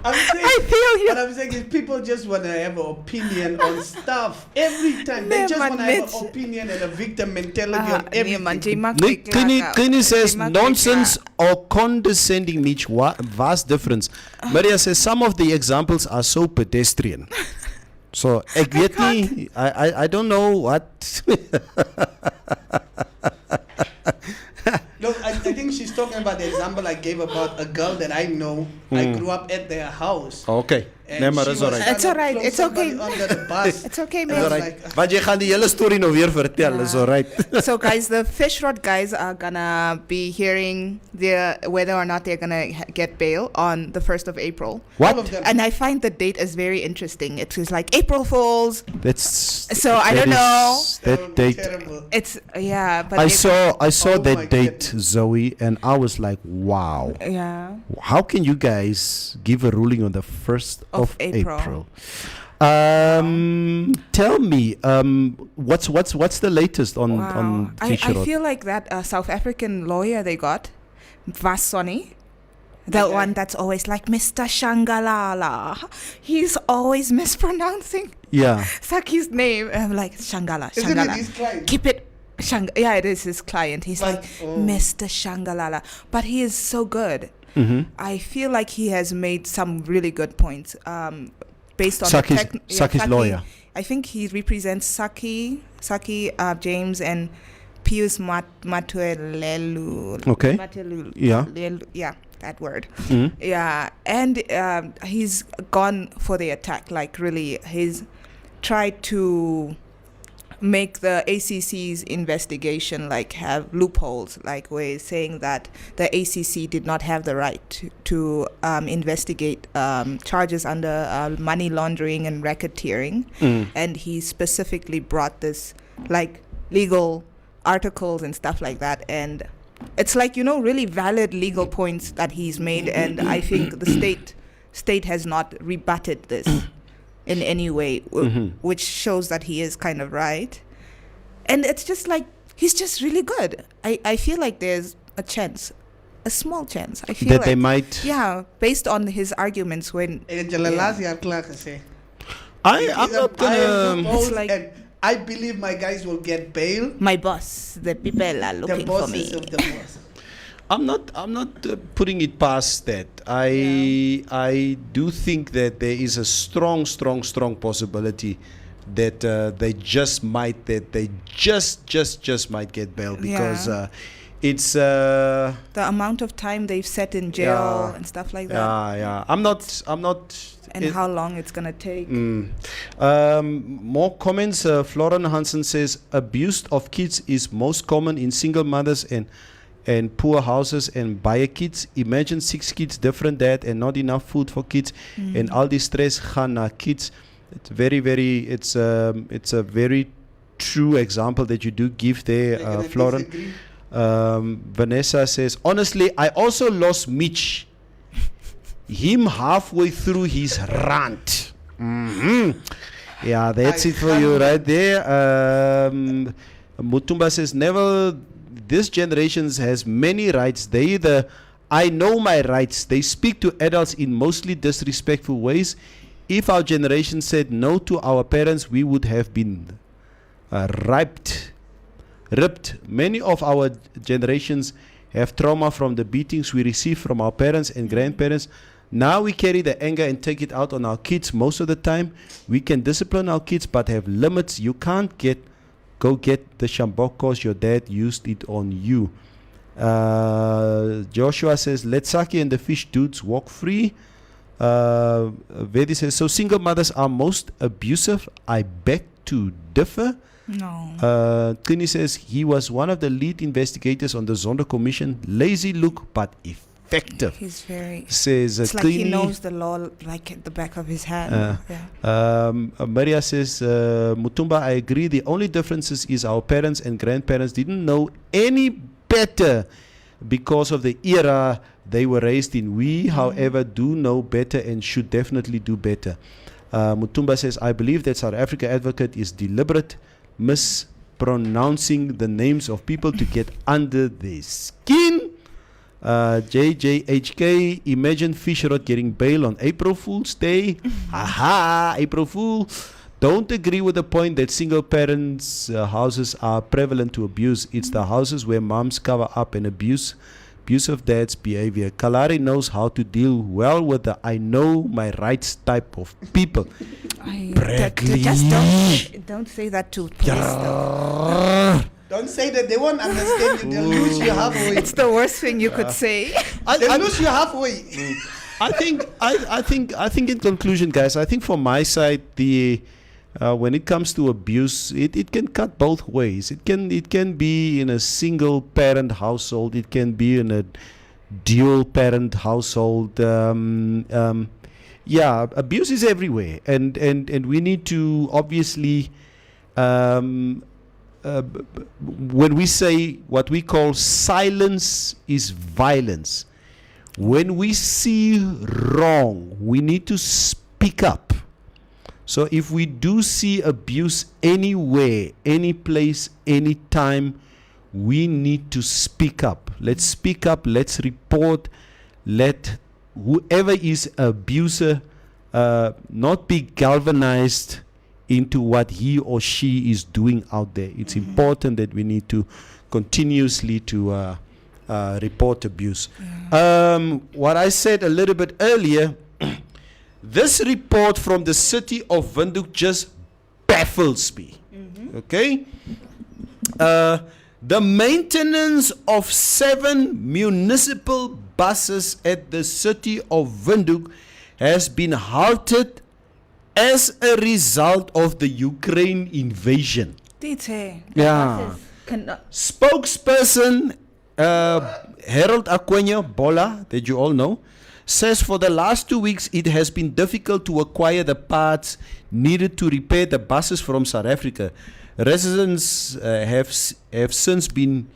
I'm saying, I feel you. What I'm saying is people just want to have an opinion on stuff every time. They just want to have an opinion and a victim mentality on everything. Kini says nonsense or condescending Mitch. Vast difference. Maria says some of the examples are so pedestrian. So I don't know what. No, I think she's talking about the example I gave about a girl that I know. I grew up at their house. Okay. And Nee, maar she is was alright. trying It's to alright, throw it's somebody okay. under the bus. It's okay, And man. I was Alright. like, Want jy gaan die hele storie nou weer vertel, is alright. So guys, the fish rod guys are gonna be hearing whether or not they're gonna get bail on the 1st of April. all of What? them. And I find the date is very interesting. It was like April Fools. That's So I don't know. That That would be date. terrible. It's but I it- saw Oh my that date, goodness. Zoe, and I was like, wow. Yeah. How can you guys give a ruling on the 1st of April. April? Tell me, what's the latest on Wow. I Fisherot? feel like that South African lawyer they got, Vasoni, the Okay. one that's always like Mr. Shangalala. He's always mispronouncing Yeah. Saki's name. I'm like Shangala, Isn't it Shangala. his client? Keep it. Yeah, it is his client. He's But- like oh. Mr. Shangalala, but he is so good. Mm-hmm. I feel like he has made some really good points. Based on Saki's, the Saki's Saki- lawyer. I think he represents Saki, James, and Pius Matuelelu. Okay. Matuelelu. Yeah. Yeah, that word. Mhm. Yeah, and he's gone for the attack. Like really, he's tried to make the ACC's investigation like have loopholes. Like we're saying that the ACC did not have the right to investigate charges under money laundering and racketeering, and he specifically brought this like legal articles and stuff like that, and it's like really valid legal points that he's made, and I think the state has not rebutted this in any way, which shows that he is kind of right. And it's just like he's just really good. I feel like there's a chance, a small chance. I feel That like they might. yeah, based on his arguments when En julle laat jaar klaar gesê. I'm He's not a gonna. biased It's like- and I believe my guys will get bail. my boss, the people are The looking for bosses me. of the boss. I'm not putting it past that. I do think that there is a strong possibility that they just might get bail because Yeah. it's The amount of time they've sat in jail Yeah. and stuff like that, yeah. I'm not. and how long it's gonna take. More comments. Floren Hansen says abuse of kids is most common in single mothers and poor houses and buyer kids. Imagine 6 kids, different dad, and not enough food for kids, and all this stress gaan na kids. It's it's a very true example that you do give there, Like, and I Floren. disagree. Vanessa says, honestly, I also lost Mitch. Him halfway through his rant. Yeah, that's it for you right there. Mutumba says, never. This generation has many rights. They either, I know my rights. They speak to adults in mostly disrespectful ways. If our generation said no to our parents, we would have been ripped. Many of our generations have trauma from the beatings we received from our parents and grandparents. Now we carry the anger and take it out on our kids most of the time. We can discipline our kids but have limits. You can't go get the shambok because your dad used it on you. Joshua says, let Saki and the fish dudes walk free. Vedi says, so single mothers are most abusive. I beg to differ. No. Tini says he was one of the lead investigators on the Zondo Commission. Lazy look, but effective. He's very. Says It's like he Tini. knows the law like at the back of his hand. Maria says, Mutumba, I agree. The only differences is our parents and grandparents didn't know any better because of the era they were raised in. We, however, do know better and should definitely do better. Mutumba says, I believe that South Africa Advocate is deliberate mispronouncing the names of people to get under their skin. JJHK, imagine Fisherot getting bail on April Fool's Day. Haha, April Fool. Don't agree with the point that single parents' houses are prevalent to abuse. It's the houses where moms cover up and abusive dad's behavior. Kalari knows how to deal well with the I know my rights type of people. Just don't say that to police. though. Don't say that, they won't understand you. They'll lose you halfway. It's the worst thing you could say. They'll lose you halfway. I think in conclusion, guys, I think from my side, when it comes to abuse, it can cut both ways. It can be in a single parent household. It can be in a dual parent household. Abuse is everywhere, and we need to obviously, when we say what we call silence is violence, when we see wrong, we need to speak up. So if we do see abuse anywhere, any place, any time, we need to speak up. Let's speak up. Let's report. Let whoever is abuser not be galvanized into what he or she is doing out there. It's important that we need to continuously to report abuse. What I said a little bit earlier, this report from the city of Windhoek just baffles me. Okay? The maintenance of 7 municipal buses at the city of Windhoek has been halted as a result of the Ukraine invasion. Yeah. Spokesperson Harold Aquino Bola, that you all know, says for the last 2 weeks it has been difficult to acquire the parts needed to repair the buses from South Africa. Residents have since been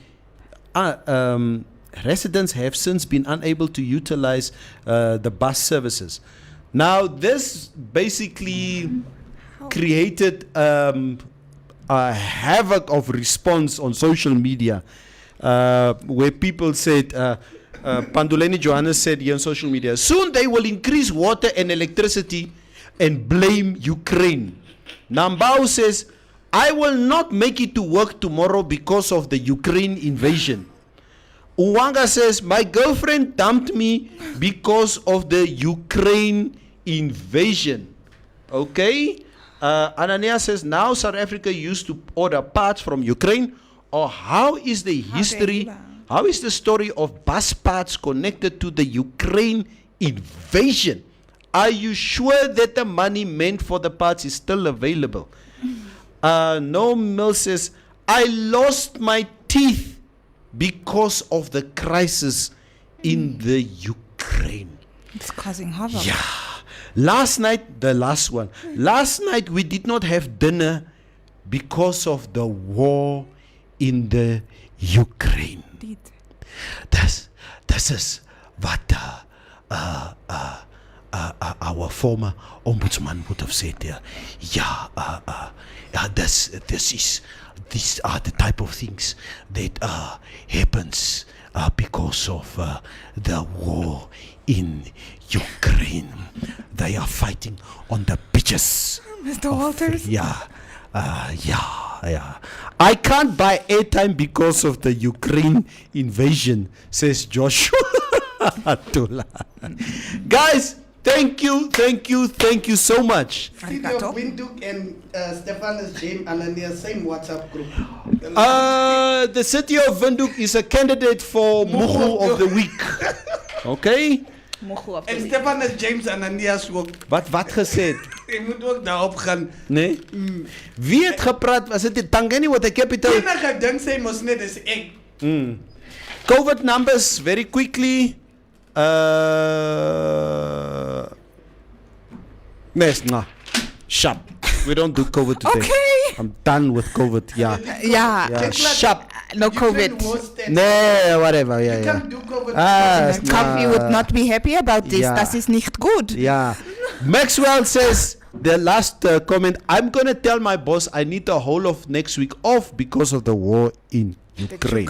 unable to utilize the bus services. Now, this basically created a havoc of response on social media, where people said, Panduleni Johannes said here on social media, soon they will increase water and electricity and blame Ukraine. Nambao says, I will not make it to work tomorrow because of the Ukraine invasion. Uwanga says, my girlfriend dumped me because of the Ukraine invasion. Okay? Anania says, now South Africa used to order parts from Ukraine. Or how is the history, how is the story of bus parts connected to the Ukraine invasion? Are you sure that the money meant for the parts is still available? No Mill says, I lost my teeth because of the crisis in the Ukraine. It's causing havoc. Yeah. Last night, the last one. Last night we did not have dinner because of the war in the Ukraine. Indeed. This is what our former ombudsman would have said there. These are the type of things that happens because of the war in Ukraine. They are fighting on the beaches. Mr. Walters? I can't buy airtime because of the Ukraine invasion, says Joshua Atula. Guys, thank you so much. City of Windhoek and Stephanus James Anania, same WhatsApp group. The city of Windhoek is a candidate for Mugu of the week. Okay? En Stephanus James Ananias ook. Wat gesê? Je moet ook daarop gaan. Nee? Wie het gepraat? Was dit Tangani with the capital? Enige ding sê mos net is ek. COVID numbers very quickly. Sharp. We don't do COVID today. Okay. I'm done with COVID. Yeah. Sharp. No COVID. Nee, whatever. You can't do COVID. Kaffee would not be happy about this. Yeah. Das ist nicht gut. Yeah. Maxwell says, the last comment, I'm going to tell my boss I need the whole of next week off because of the war in Ukraine.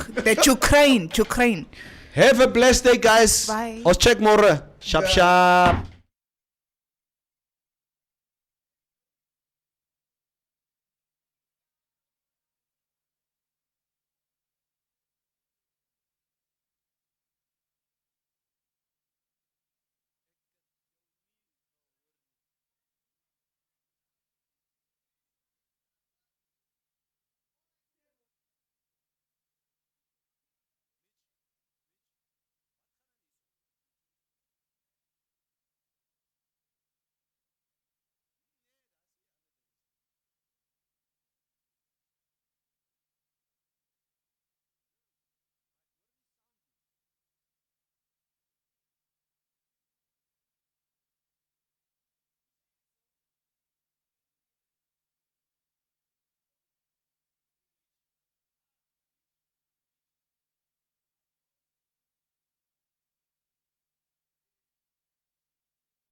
Ukraine. Have a blessed day, guys. Bye. Ons check morgen. Sharp.